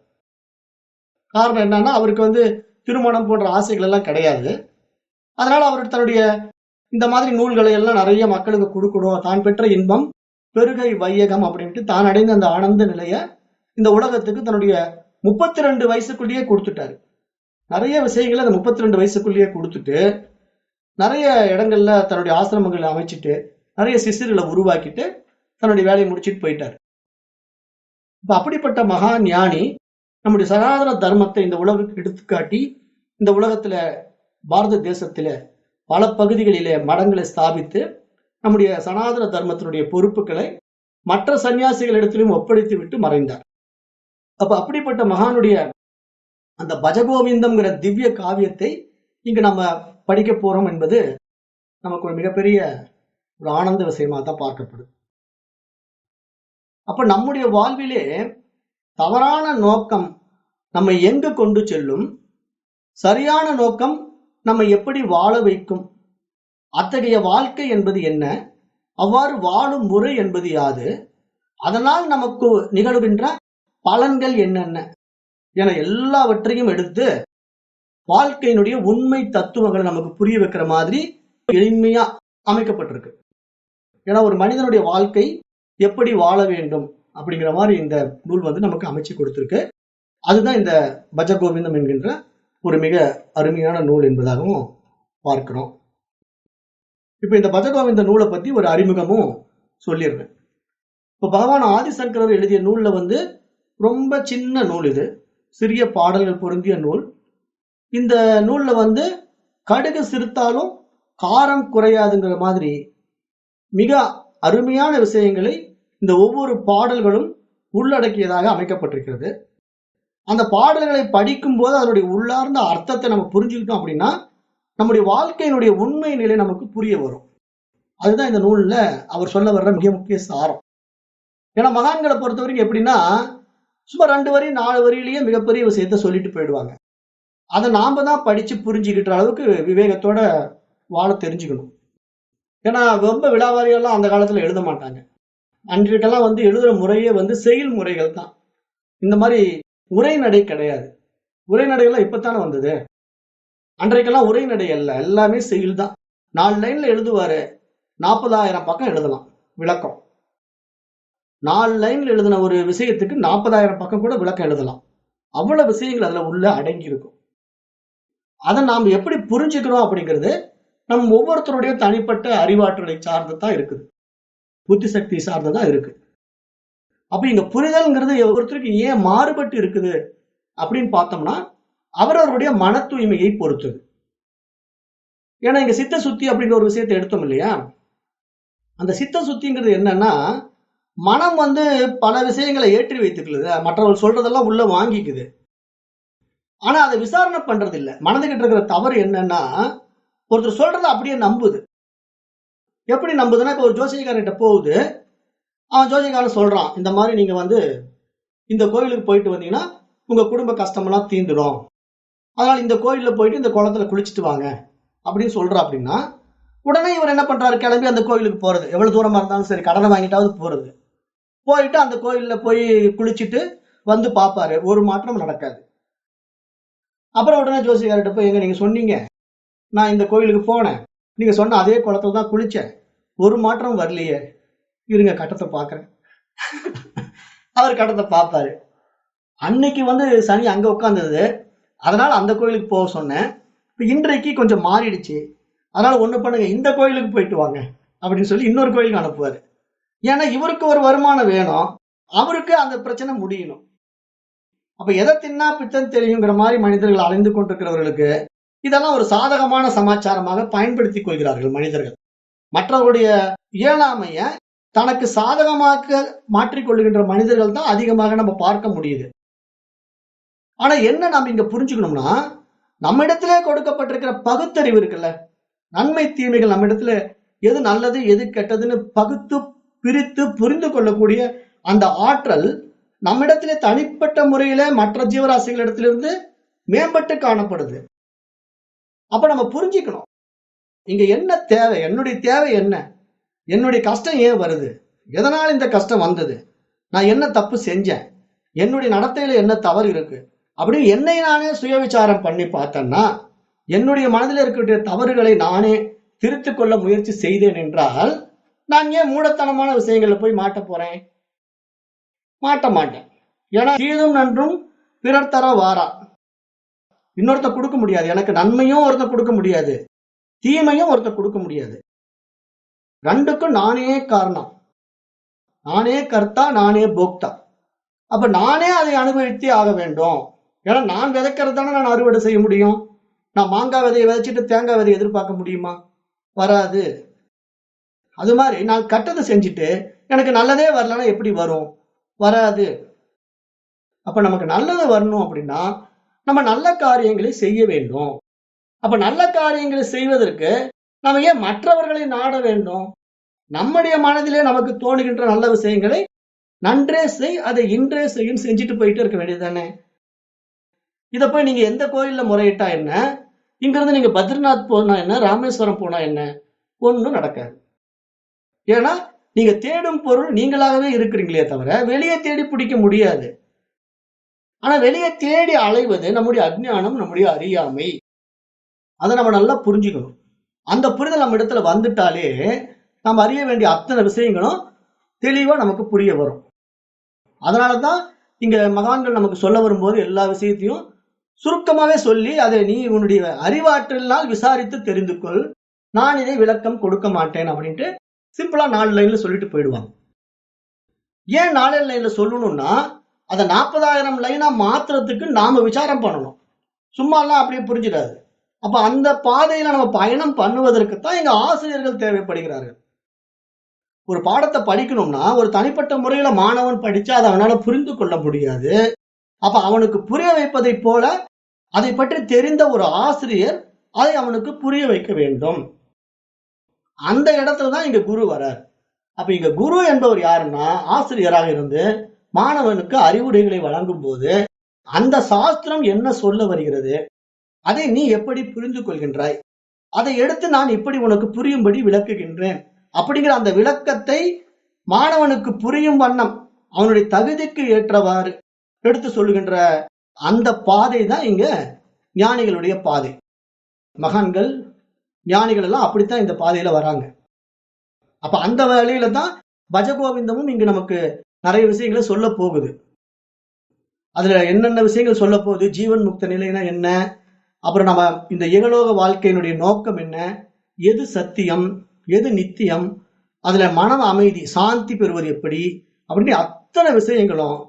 காரணம் என்னன்னா, அவருக்கு திருமணம் போன்ற ஆசைகள் எல்லாம் கிடையாது. அதனால அவர் தன்னுடைய இந்த மாதிரி நூல்களை எல்லாம் நிறைய மக்களுக்கு கொடுக்கணும், தான் பெற்ற இன்பம் பெருகை வையகம் அப்படின்ட்டு தான் அடைந்த அந்த ஆனந்த நிலைய இந்த உலகத்துக்கு தன்னுடைய 32 வயசுக்குள்ளேயே கொடுத்துட்டாரு. நிறைய விஷயங்களை அந்த 32 வயசுக்குள்ளேயே கொடுத்துட்டு நிறைய இடங்கள்ல தன்னுடைய ஆசிரமங்களை அமைச்சிட்டு நிறைய சிஷ்யர்களை உருவாக்கிட்டு தன்னுடைய வேலையை முடிச்சுட்டு போயிட்டாரு. இப்ப அப்படிப்பட்ட மகா ஞானி நம்முடைய சனாதன தர்மத்தை இந்த உலகுக்கு எடுத்துக்காட்டி இந்த உலகத்துல பாரத தேசத்துல பல பகுதிகளிலே மடங்களை ஸ்தாபித்து நம்முடைய சனாதன தர்மத்தினுடைய பொறுப்புகளை மற்ற சன்னியாசிகளிடத்திலும் ஒப்படைத்து விட்டு மறைந்தார். அப்ப அப்படிப்பட்ட மகானுடைய அந்த பஜகோவிந்தம்ங்கிற திவ்ய காவியத்தை இங்க நம்ம படிக்க போறோம் என்பது நமக்கு ஒரு மிகப்பெரிய ஒரு ஆனந்த விஷயமா தான் பார்க்கப்படுது. அப்ப நம்முடைய வாழ்விலே தவறான நோக்கம் நம்மை எங்கு கொண்டு செல்லும், சரியான நோக்கம் நம்மை எப்படி வாழ வைக்கும், அத்தகைய வாழ்க்கை என்பது என்ன, அவ்வாறு வாழும் முறை என்பது யாது, அதனால் நமக்கு நிகழ்கின்ற பலன்கள் என்னென்ன என எல்லாவற்றையும் எடுத்து வாழ்க்கையினுடைய உண்மை தத்துவங்களை நமக்கு புரிய வைக்கிற மாதிரி எளிமையா அமைக்கப்பட்டிருக்கு. ஏன்னா ஒரு மனிதனுடைய வாழ்க்கை எப்படி வாழ வேண்டும் அப்படிங்கிற மாதிரி இந்த நூல் நமக்கு அமைச்சு கொடுத்திருக்கு. அதுதான் இந்த பஜகோவிந்தம் என்கின்ற ஒரு மிக அருமையான நூல் என்பதாகவும் பார்க்கிறோம். இப்ப இந்த பஜகோவிந்த நூலை பத்தி ஒரு அறிமுகமும் சொல்லிடுறேன். இப்ப பகவான் ஆதிசங்கரர் எழுதிய நூல்ல ரொம்ப சின்ன நூல், இது சிறிய பாடல்கள் பொருந்திய நூல். இந்த நூல்ல கடுகு சிறுத்தாலும் காரம் குறையாதுங்கிற மாதிரி மிக அருமையான விஷயங்களை இந்த ஒவ்வொரு பாடல்களும் உள்ளடக்கியதாக அமைக்கப்பட்டிருக்கிறது. அந்த பாடல்களை படிக்கும் போது அதனுடைய உள்ளார்ந்த அர்த்தத்தை நம்ம புரிஞ்சுக்கிட்டோம் அப்படின்னா நம்முடைய வாழ்க்கையினுடைய உண்மை நிலை நமக்கு புரிய வரும். அதுதான் இந்த நூல்ல அவர் சொல்ல வர்ற மிக முக்கிய சாரம். ஏன்னா மகான்களை பொறுத்த வரைக்கும் எப்படின்னா, சும்மா 2 வரி 4 வரியிலேயே மிகப்பெரிய விஷயத்த சொல்லிட்டு போயிடுவாங்க. அதை நாம தான் படிச்சு புரிஞ்சுக்கிட்ட அளவுக்கு விவேகத்தோட வாழ தெரிஞ்சுக்கணும். ஏன்னா ரொம்ப விழாவாரியெல்லாம் அந்த காலத்துல எழுத மாட்டாங்க. அன்றைக்கெல்லாம் எழுதுற முறையே செயல் முறைகள் தான். இந்த மாதிரி உரைநடை கிடையாது. உரைநடைகள்லாம் இப்பத்தானே வந்தது. அன்றைக்கெல்லாம் உரைநடை அல்ல, எல்லாமே செயல் தான். 4 லைன்ல எழுதுவாரு, 40,000 பக்கம் எழுதலாம் விளக்கம். 4 லைன்ல எழுதின ஒரு விஷயத்துக்கு 40,000 பக்கம் கூட விளக்கம் எழுதலாம். அவ்வளவு விஷயங்கள் அதுல உள்ள அடங்கி இருக்கும். அதை நாம் எப்படி புரிஞ்சுக்கிறோம் அப்படிங்கிறது நம் ஒவ்வொருத்தருடைய தனிப்பட்ட அறிவாற்றலை சார்ந்துதான் இருக்குது, புத்தி சக்தி சார்ந்ததான் இருக்கு. அப்ப இங்க புரிதல்ங்கிறது ஒவ்வொருத்தருக்கு ஏன் மாறுபட்டு இருக்குது அப்படின்னு பார்த்தோம்னா அவரவருடைய மன தூய்மையை பொறுத்தது. ஏன்னா இங்க சித்த சுத்தி அப்படிங்கிற ஒரு விஷயத்தை எடுத்தோம் இல்லையா, அந்த சித்த சுத்திங்கிறது என்னன்னா, மனம் பல விஷயங்களை ஏற்றி வைத்துக்கிறது, மற்றவர்கள் சொல்றதெல்லாம் உள்ள வாங்கிக்குது. ஆனா அதை விசாரணை பண்றது இல்லை. மனதுகிட்ட இருக்கிற தவறு என்னன்னா, ஒருத்தர் சொல்றதை அப்படியே நம்புது. எப்படி நம்புதுன்னா, இப்ப ஒரு ஜோசியக்காரர்கிட்ட போகுது, அவன் ஜோசியக்காரன் சொல்றான், இந்த மாதிரி நீங்க இந்த கோயிலுக்கு போயிட்டு வந்தீங்கன்னா உங்க குடும்ப கஷ்டமெல்லாம் தீந்துடும், அதனால இந்த கோயில்ல போயிட்டு இந்த குளத்துல குளிச்சுட்டு வாங்க அப்படின்னு சொல்றா. அப்படின்னா உடனே இவர் என்ன பண்றாரு, கிளம்பி அந்த கோயிலுக்கு போறது. எவ்வளவு தூரமா இருந்தாலும் சரி, கடனை வாங்கிட்டாவது போறது. போயிட்டு அந்த கோயில்ல போய் குளிச்சுட்டு பார்ப்பாரு, ஒரு மாற்றம் நடக்காது. அப்புறம் உடனே ஜோசியக்கார்கிட்ட போய், எங்க நீங்க சொன்னீங்க, நான் இந்த கோயிலுக்கு போனேன், நீங்க சொன்ன அதே குளத்துல தான் குளிச்சேன், ஒரு மாற்றம் வரலையே, இருங்க கட்டத்தை பாக்குறேன். அவர் கட்டத்தை பார்ப்பாரு. அன்னைக்கு சனி அங்க உட்கார்ந்தது, அதனால அந்த கோயிலுக்கு போக சொன்னேன். இப்ப இன்றைக்கு கொஞ்சம் மாறிடுச்சு, அதனால ஒண்ணு பண்ணுங்க, இந்த கோயிலுக்கு போயிட்டு வாங்க அப்படின்னு சொல்லி இன்னொரு கோயிலுக்கு அனுப்புவாரு. ஏன்னா இவருக்கு ஒரு வருமானம் வேணும், அவருக்கு அந்த பிரச்சனை முடியணும். அப்ப எதை தின்னா பித்தம் தெரியுங்கிற மாதிரி மனிதர்கள் அலைந்து கொண்டிருக்கிறவர்களுக்கு இதெல்லாம் ஒரு சாதகமான சமாச்சாரமாக பயன்படுத்தி கொள்கிறார்கள் மனிதர்கள். மற்றவர்களுடைய இயலாமைய தனக்கு சாதகமாக மாற்றிக்கொள்ளுகின்ற மனிதர்கள் தான் அதிகமாக நம்ம பார்க்க முடியுது. ஆனா என்ன நம்ம இங்க புரிஞ்சுக்கணும்னா, நம்ம இடத்துல கொடுக்கப்பட்டிருக்கிற பகுத்தறிவு இருக்குல்ல, நன்மை தீமைகள் நம்ம இடத்துல எது நல்லது எது கெட்டதுன்னு பகுத்து பிரித்து புரிந்து கொள்ளக்கூடிய அந்த ஆற்றல் நம்மிடத்திலே தனிப்பட்ட முறையில மற்ற ஜீவராசிகளிடத்திலிருந்து மேம்பட்டு காணப்படுது. அப்ப நம்ம புரிஞ்சுக்கணும், இங்க என்ன தேவை, என்னுடைய தேவை என்ன, என்னுடைய கஷ்டம் ஏன் வருது, எதனால் இந்த கஷ்டம் வந்தது, நான் என்ன தப்பு செஞ்சேன், என்னுடைய நடத்தையில என்ன தவறு இருக்கு அப்படின்னு என்னை நானே சுய விசாரம் பண்ணி பார்த்தேன்னா, என்னுடைய மனதில் இருக்கக்கூடிய தவறுகளை நானே திருத்திக் கொள்ள முயற்சி செய்தேன் என்றால், நான் ஏன் மூடத்தனமான விஷயங்கள்ல போய் மாட்ட போறேன்? மாட்ட மாட்டேன். ஏன்னா தீதும் நன்றும் பிறர் தர வாரா. இன்னொருத்த கொடுக்க முடியாது. எனக்கு நன்மையும் ஒருத்த கொடுக்க முடியாது, தீமையும் ஒருத்த கொடுக்க முடியாது. ரெண்டுக்கும் நானே காரணம், நானே கர்த்தா, நானே போக்தா. அப்ப நானே அதை அனுபவித்தே ஆக வேண்டும். ஏன்னா நான் விதைக்கிறது தானே நான் அறுவடை செய்ய முடியும். நான் மாங்காய் விதையை விதைச்சிட்டு தேங்காய் விதையை எதிர்பார்க்க முடியுமா? வராது. அது மாதிரி நான் கட்டதை செஞ்சுட்டு எனக்கு நல்லதே வரலன்னா எப்படி வரும்? வராது. அப்ப நமக்கு நல்லது வரணும் அப்படின்னா நம்ம நல்ல காரியங்களை செய்ய வேண்டும். அப்ப நல்ல காரியங்களை செய்வதற்கு நம்ம ஏன் மற்றவர்களை நாட வேண்டும்? நம்முடைய மனதிலே நமக்கு தோணுகின்ற நல்ல விஷயங்களை நன்றே செய், அதை இன்றே செய்யும் செஞ்சுட்டு போயிட்டு இருக்க வேண்டியதுதானே. இதை போய் நீங்க எந்த கோயில்ல முறையிட்டா என்ன, இங்கிருந்து நீங்க பத்ரிநாத் போனா என்ன, ராமேஸ்வரம் போனா என்ன, ஒன்றும் நடக்காது. ஏன்னா நீங்க தேடும் பொருள் நீங்களாகவே இருக்கிறீங்களே தவிர வெளியே தேடி பிடிக்க முடியாது. ஆனா வெளியே தேடி அலைவது நம்முடைய அஜ்ஞானம், நம்முடைய அறியாமை. அதை நம்ம நல்லா புரிஞ்சுக்கணும். அந்த புரிதல் நம்ம இடத்துல வந்துட்டாலே நம்ம அறிய வேண்டிய அத்தனை விஷயங்களும் தெளிவா நமக்கு புரிய வரும். அதனாலதான் இங்க மகான்கள் நமக்கு சொல்ல வரும்போது எல்லா விஷயத்தையும் சுருக்கமாவே சொல்லி, அதை நீ உன்னுடைய அறிவாற்றலினால் விசாரித்து தெரிந்து கொள், நான் இதை விளக்கம் கொடுக்க மாட்டேன் அப்படின்ட்டு சிம்பிளா 4 லைன்ல சொல்லிட்டு போயிடுவாங்க. ஏன் 4 லைன்ல சொல்லணும்னா, அதை 40,000 லைனா மாத்துறதுக்கு நாம விசாரம் பண்ணணும். சும்மா எல்லாம் அப்படியே புரிஞ்சிடாது. அப்ப அந்த பாதையில நம்ம பயணம் பண்ணுவதற்குத்தான் இங்க ஆசிரியர்கள் தேவைப்படுகிறார்கள். ஒரு பாடத்தை படிக்கணும்னா ஒரு தனிப்பட்ட முறையில மாணவன் படிச்சா அதை அவனால புரிந்து கொள்ள முடியாது. அப்ப அவனுக்கு புரிய வைப்பதை போல அதை பற்றி தெரிந்த ஒரு ஆசிரியர் அதை அவனுக்கு புரிய வைக்க வேண்டும். அந்த இடத்துலதான் இங்க குரு வரார். அப்ப இங்க குரு என்பவர் யாருன்னா ஆசிரியராக இருந்து மாணவனுக்கு அறிவுரைகளை வழங்கும் போது அந்த சாஸ்திரம் என்ன சொல்ல வருகிறது, அதை நீ எப்படி புரிந்து கொள்கின்றாய், அதை எடுத்து நான் இப்படி உனக்கு புரியும்படி விளக்குகின்றேன் அப்படிங்கிற அந்த விளக்கத்தை மாணவனுக்கு புரியும் வண்ணம் அவனுடைய தகுதிக்கு ஏற்றவாறு எடுத்து சொல்லுகின்ற அந்த பாதை தான் இங்க ஞானிகளுடைய பாதை. மகான்கள் ஞானிகள் எல்லாம் அப்படித்தான் இந்த பாதையில வராங்க. அப்ப அந்த வேலையில தான் பஜகோவிந்தமும் இங்க நமக்கு நிறைய விஷயங்களை சொல்ல போகுது. அதுல என்னென்ன விஷயங்கள் சொல்ல போகுது, ஜீவன் முக்த நிலைனா என்ன, அப்புறம் நம்ம இந்த இகலோக வாழ்க்கையினுடைய நோக்கம் என்ன, எது சத்தியம் எது நித்தியம், அதுல மன அமைதி சாந்தி பெறுவது எப்படி அப்படின்னு அத்தனை விஷயங்களும்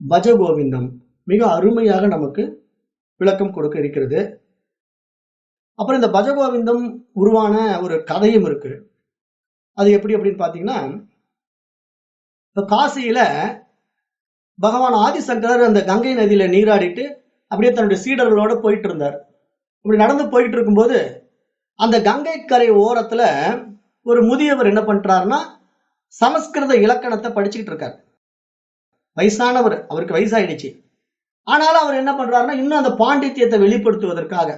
பஜகோவிந்தம் மிக அருமையாக நமக்கு விளக்கம் கொடுக்க இருக்கிறது. அப்புறம் இந்த பஜகோவிந்தம் உருவான ஒரு கதையும் இருக்கு. அது எப்படி அப்படின்னு பாத்தீங்கன்னா, இப்ப காசியில பகவான் ஆதிசங்கரர் அந்த கங்கை நதியில நீராடிட்டு அப்படியே தன்னுடைய சீடர்களோட போயிட்டு இருந்தார். இப்படி நடந்து போயிட்டு இருக்கும்போது அந்த கங்கை கரை ஓரத்துல ஒரு முதியவர் என்ன பண்றாருன்னா சமஸ்கிருத இலக்கணத்தை படிச்சுக்கிட்டு இருக்காரு. வயசானவர், அவருக்கு வயசாயிடுச்சு. ஆனாலும் அவர் என்ன பண்றாருன்னா இன்னும் அந்த பாண்டித்யத்தை வெளிப்படுத்துவதற்காக,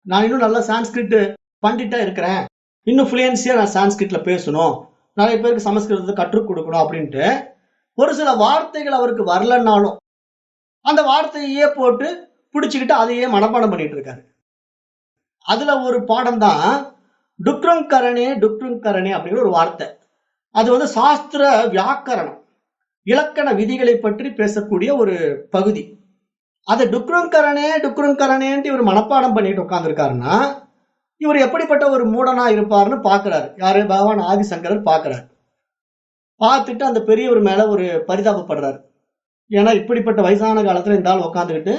நான் இன்னும் நல்லா சான்ஸ்கிரிட் பண்டிட்டா இருக்கிறேன், இன்னும் ஃப்ளூயன்சியா நான் சான்ஸ்கிரிட்ல பேசணும், நிறைய பேருக்கு சமஸ்கிருதத்தை கற்றுக் கொடுக்கணும் அப்படின்ட்டு ஒரு சில வார்த்தைகள் அவருக்கு வரலன்னாலும் அந்த வார்த்தையே போட்டு பிடிச்சுக்கிட்டு அதையே மனப்பாடம் பண்ணிட்டு இருக்காரு. அதுல ஒரு பாடம் தான் டுக்ருங் கரணே அப்படிங்கிற ஒரு வார்த்தை. அது சாஸ்திர வியாக்கரணம், இலக்கண விதிகளை பற்றி பேசக்கூடிய ஒரு பகுதி. அதை டுக்ருங் கரணேன்ட்டு இவர் மனப்பாடம் பண்ணிட்டு உட்கார்ந்துருக்காருன்னா இவர் எப்படிப்பட்ட ஒரு மூடனா இருப்பாருன்னு பாக்குறாரு. யாரு? பகவான் ஆதிசங்கரர் பாக்குறாரு. பார்த்துட்டு அந்த பெரியவர் மேல ஒரு பரிதாபப்படுறாரு. ஏன்னா இப்படிப்பட்ட வயசான காலத்துல இந்த ஆள் உட்காந்துக்கிட்டு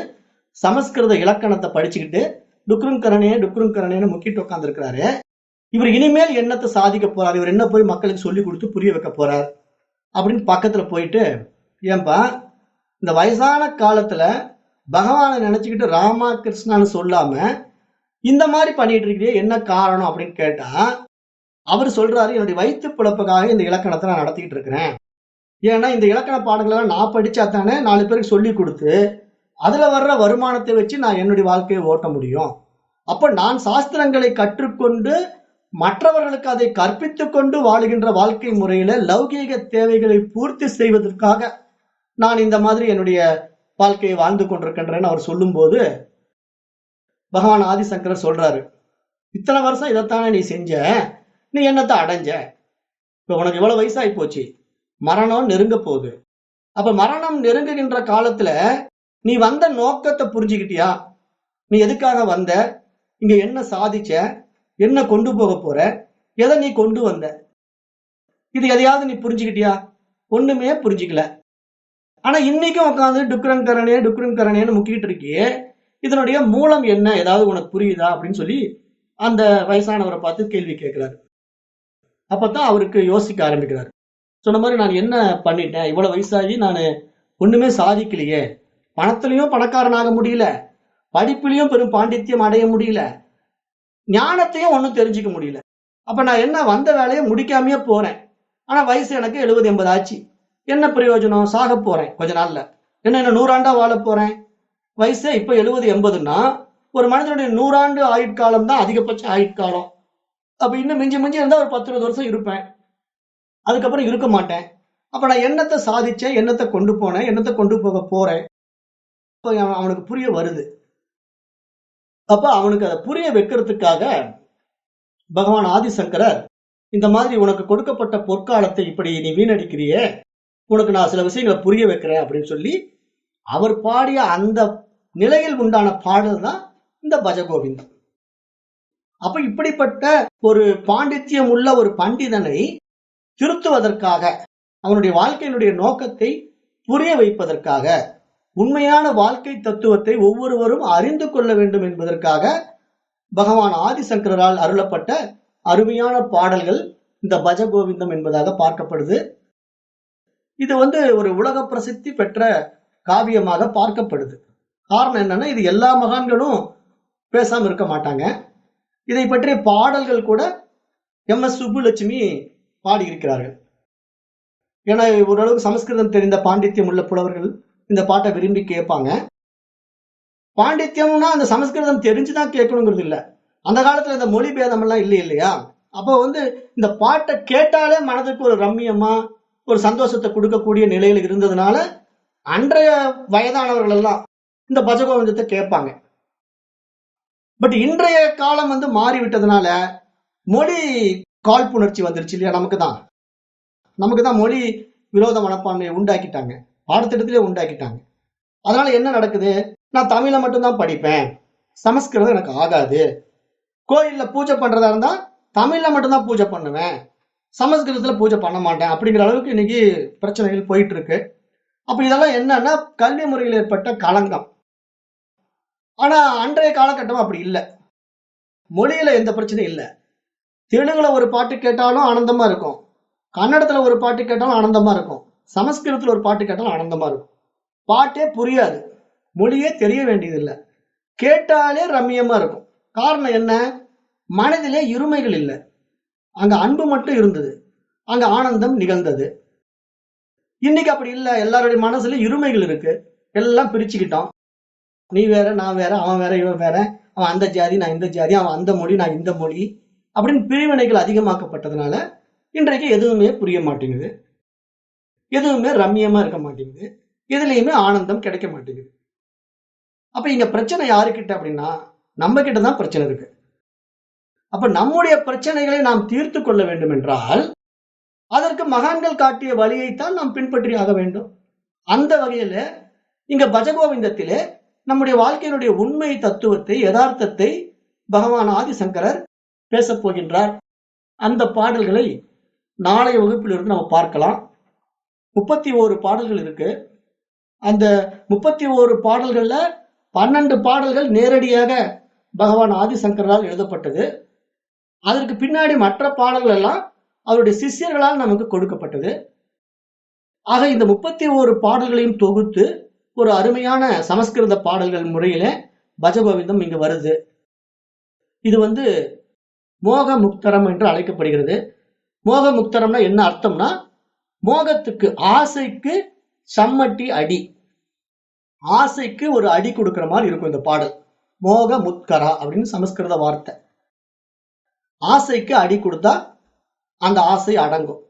சமஸ்கிருத இலக்கணத்தை படிச்சுக்கிட்டு டுக்ருங் கரணேன்னு முக்கிட்டு உட்கார்ந்து இருக்கிறாரு. இவர் இனிமேல் என்னத்தை சாதிக்க போறார், இவர் என்ன போய் மக்களுக்கு சொல்லி கொடுத்து புரிய வைக்க போறார் அப்படின்னு பக்கத்துல போயிட்டு, ஏன்பா இந்த வயசான காலத்துல பகவானை நினைச்சுக்கிட்டு ராமா கிருஷ்ணான்னு சொல்லாம இந்த மாதிரி பண்ணிட்டு இருக்கிறீங்க, என்ன காரணம் அப்படின்னு கேட்டா, அவர் சொல்றாரு, என்னுடைய வயிற்று பிழப்புக்காக இந்த இலக்கணத்தை நான் நடத்திட்டு இருக்கிறேன். ஏன்னா இந்த இலக்கண பாடங்களை நான் படிச்சா தானே 4 பேருக்கு சொல்லி கொடுத்து அதுல வர்ற வருமானத்தை வச்சு நான் என்னுடைய வாழ்க்கையை ஓட்ட முடியும். அப்ப நான் சாஸ்திரங்களை கற்றுக்கொண்டு மற்றவர்களுக்கு அதை கற்பித்துக் கொண்டு வாழுகின்ற வாழ்க்கை முறையில லௌகீக தேவைகளை பூர்த்தி செய்வதற்காக நான் இந்த மாதிரி என்னுடைய வாழ்க்கையை வாழ்ந்து கொண்டிருக்கின்றேன்னு அவர் சொல்லும் போது பகவான் ஆதிசங்கரர் சொல்றாரு, இத்தனை வருஷம் இதைத்தானே நீ செஞ்ச, நீ என்னத்தை அடைஞ்ச? இப்ப உனக்கு இவ்வளவு வயசாகி போச்சு, மரணம் நெருங்க போகுது. அப்ப மரணம் நெருங்குகின்ற காலத்துல நீ வந்த நோக்கத்தை புரிஞ்சுக்கிட்டியா? நீ எதுக்காக வந்த, இங்க என்ன சாதிச்ச, என்ன கொண்டு போக போற, எதை நீ கொண்டு வந்த, இது எதையாவது நீ புரிஞ்சுக்கிட்டியா? ஒண்ணுமே புரிஞ்சுக்கல. ஆனா இன்னைக்கும் உட்காந்து டுக்ரன் கரணேன்னு முக்கிட்டு இருக்கியே, இதனுடைய மூலம் என்ன, ஏதாவது உனக்கு புரியுதா அப்படின்னு சொல்லி அந்த வயசானவரை பார்த்து கேள்வி கேட்கிறாரு. அப்பதான் அவருக்கு யோசிக்க ஆரம்பிக்கிறார். சொன்ன மாதிரி நான் என்ன பண்ணிட்டேன், இவ்வளவு வயசாகி நான் ஒண்ணுமே சாதிக்கலையே, பணத்திலையும் பணக்காரனாக முடியல, படிப்பிலையும் பெரும் பாண்டித்யம் அடைய முடியல, ஞானத்தையும் ஒன்னும் தெரிஞ்சுக்க முடியல. அப்ப நான் என்ன வந்த வேலையை முடிக்காமையே போறேன். ஆனா வயசு எனக்கு 70-80 ஆச்சு, என்ன பிரயோஜனம்? சாக போறேன் கொஞ்ச நாள்ல, என்ன 100 ஆண்டா வாழ போறேன்? வயசு இப்ப 70-80ன்னா ஒரு மனிதனுடைய 100 ஆண்டு ஆயுட்காலம் தான் அதிகபட்ச ஆயுட்காலம். அப்ப இன்னும் மிஞ்சி இருந்தா ஒரு 10-20 வருஷம் இருப்பேன், அதுக்கப்புறம் இருக்க மாட்டேன். அப்ப நான் என்னத்தை சாதிச்சேன், என்னத்தை கொண்டு போனேன், என்னத்தை கொண்டு போக போறேன்? அவனுக்கு புரிய வருது. அப்ப அவனுக்கு அதை புரிய வைக்கிறதுக்காக பகவான் ஆதிசங்கரர் இந்த மாதிரி உனக்கு கொடுக்கப்பட்ட பொற்காலத்தை இப்படி நீ வீணடிக்கிறியே, உனக்கு நான் சில விஷயங்களை புரிய வைக்கிறேன் அப்படின்னு சொல்லி அவர் பாடிய அந்த நிலையில் உண்டான பாடல் தான் இந்த பஜகோவிந்தம். அப்ப இப்படிப்பட்ட ஒரு பாண்டித்யம் உள்ள ஒரு பண்டிதனை திருத்துவதற்காக, அவனுடைய வாழ்க்கையினுடைய நோக்கத்தை புரிய வைப்பதற்காக, உண்மையான வாழ்க்கை தத்துவத்தை ஒவ்வொருவரும் அறிந்து கொள்ள வேண்டும் என்பதற்காக பகவான் ஆதிசங்கரால் அருளப்பட்ட அருமையான பாடல்கள் இந்த பஜகோவிந்தம் என்பதாக பார்க்கப்படுது. இது ஒரு உலக பிரசித்தி பெற்ற காவியமாக பார்க்கப்படுது. காரணம் என்னன்னா, இது எல்லா மகான்களும் பேசாம இருக்க மாட்டாங்க. இதை பற்றிய பாடல்கள் கூட MS சுப்புலட்சுமி பாடியிருக்கிறார்கள். ஏன்னா ஓரளவுக்கு சமஸ்கிருதம் தெரிந்த பாண்டித்யம் உள்ள புலவர்கள் இந்த பாட்டை விரும்பி கேட்பாங்க. பாண்டித்யம்னா அந்த சமஸ்கிருதம் தெரிஞ்சுதான் கேட்கணுங்கிறது இல்ல. அந்த காலத்துல இந்த மொழி பேதம் எல்லாம் இல்லையா? அப்போ இந்த பாட்டை கேட்டாலே மனதுக்கு ஒரு ரம்மியமா ஒரு சந்தோஷத்தை கொடுக்கக்கூடிய நிலையில இருந்ததுனால அன்றைய வயதானவர்கள் எல்லாம் இந்த பஜகோவிந்தத்தை கேட்பாங்க. பட் இன்றைய காலம் மாறிவிட்டதுனால மொழி காழ்ப்புணர்ச்சி வந்துருச்சு இல்லையா? நமக்கு தான் மொழி விரோத மனப்பான்மையை உண்டாக்கிட்டாங்க, பாடத்திட்டத்திலே உண்டாக்கிட்டாங்க. அதனால என்ன நடக்குது, நான் தமிழை மட்டும்தான் படிப்பேன், சமஸ்கிருதம் எனக்கு ஆகாது, கோயில்ல பூஜை பண்றதா இருந்தா தமிழ்ல மட்டும்தான் பூஜை பண்ணுவேன், சமஸ்கிருதத்துல பூஜை பண்ண மாட்டேன் அப்படிங்கிற அளவுக்கு இன்னைக்கு பிரச்சனைகள் போயிட்டு இருக்கு. அப்ப இதெல்லாம் என்னன்னா கல்வி முறையில் ஏற்பட்ட களங்கம். ஆனா அன்றைய காலகட்டம் அப்படி இல்லை. மொழியில எந்த பிரச்சனையும் இல்லை. தெலுங்குல ஒரு பாட்டு கேட்டாலும் ஆனந்தமா இருக்கும், கன்னடத்துல ஒரு பாட்டு கேட்டாலும் ஆனந்தமா இருக்கும், சமஸ்கிருதத்துல ஒரு பாட்டு கேட்டாலும் ஆனந்தமா இருக்கும். பாட்டே புரியாது, மொழியே தெரிய வேண்டியதில்லை, கேட்டாலே ரம்மியமா இருக்கும். காரணம் என்ன? மனதிலே இருமைகள் இல்லை, அங்க அன்பு மட்டும் இருந்தது, அங்க ஆனந்தம் நிகழ்ந்தது. இன்னைக்கு அப்படி இல்லை, எல்லாருடைய மனசுல இருமைகள் இருக்கு, எல்லாம் பிரிச்சுக்கிட்டோம். நீ வேற நான் வேற, அவன் வேற இவன் வேற, அவன் அந்த ஜாதி நான் இந்த ஜாதி, அவன் அந்த மொழி நான் இந்த மொழி அப்படின்னு பிரிவினைகள் அதிகமாக்கப்பட்டதுனால இன்றைக்கு எதுவுமே புரிய மாட்டேங்குது, எதுவுமே ரம்மியமா இருக்க மாட்டேங்குது, எதுலையுமே ஆனந்தம் கிடைக்க மாட்டேங்குது. அப்ப இங்க பிரச்சனை யாருக்கிட்ட அப்படின்னா நம்ம கிட்ட தான் பிரச்சனை இருக்கு. அப்ப நம்முடைய பிரச்சனைகளை நாம் தீர்த்து கொள்ள வேண்டும் என்றால் அதற்கு மகான்கள் காட்டிய வழியைத்தான் நாம் பின்பற்றி ஆக வேண்டும். அந்த வகையில இங்க பஜகோவிந்தத்திலே நம்முடைய வாழ்க்கையினுடைய உண்மை தத்துவத்தை, யதார்த்தத்தை பகவான் ஆதிசங்கரர் பேசப் போகின்றார். அந்த பாடல்களை நாளைய வகுப்பிலிருந்து நம்ம பார்க்கலாம். 31 பாடல்கள் இருக்கு. அந்த 31 பாடல்கள்ல 12 பாடல்கள் நேரடியாக பகவான் ஆதிசங்கரால் எழுதப்பட்டது. அதற்கு பின்னாடி மற்ற பாடல்கள் எல்லாம் அவருடைய சிஷ்யர்களால் நமக்கு கொடுக்கப்பட்டது. ஆக இந்த 31 பாடல்களையும் தொகுத்து ஒரு அருமையான சமஸ்கிருத பாடல்கள் முறையில பஜகோவிந்தம் இங்கு வருது. இது மோக முக்தரம் என்று அழைக்கப்படுகிறது. மோக முக்தரம்னா என்ன அர்த்தம்னா, மோகத்துக்கு, ஆசைக்கு சம்மட்டி அடி, ஆசைக்கு ஒரு அடி கொடுக்கிற மாதிரி இருக்கும் இந்த பாடல். மோக முத்கரா அப்படின்னு சமஸ்கிருத வார்த்தை. ஆசைக்கு அடி கொடுத்தா அந்த ஆசை அடங்கும்.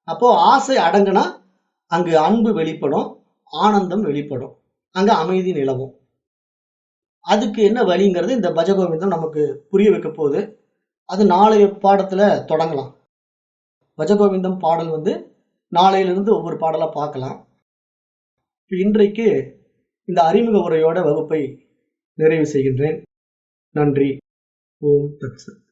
அப்போ ஆசை அடங்குனா அங்கு அன்பு வெளிப்படும், ஆனந்தம் வெளிப்படும், அங்க அமைதி நிலவும். அதுக்கு என்ன வழிங்கிறது இந்த பஜகோவிந்தம் நமக்கு புரிய வைக்க போகுது. அது நாளைய பாடத்துல தொடங்கலாம். பஜகோவிந்தம் பாடல் நாளையிலிருந்து ஒவ்வொரு பாடலா பார்க்கலாம். இன்றைக்கு இந்த அறிமுக உரையோட வகுப்பை நிறைவு செய்கின்றேன். நன்றி. ஓம் தத் சத்.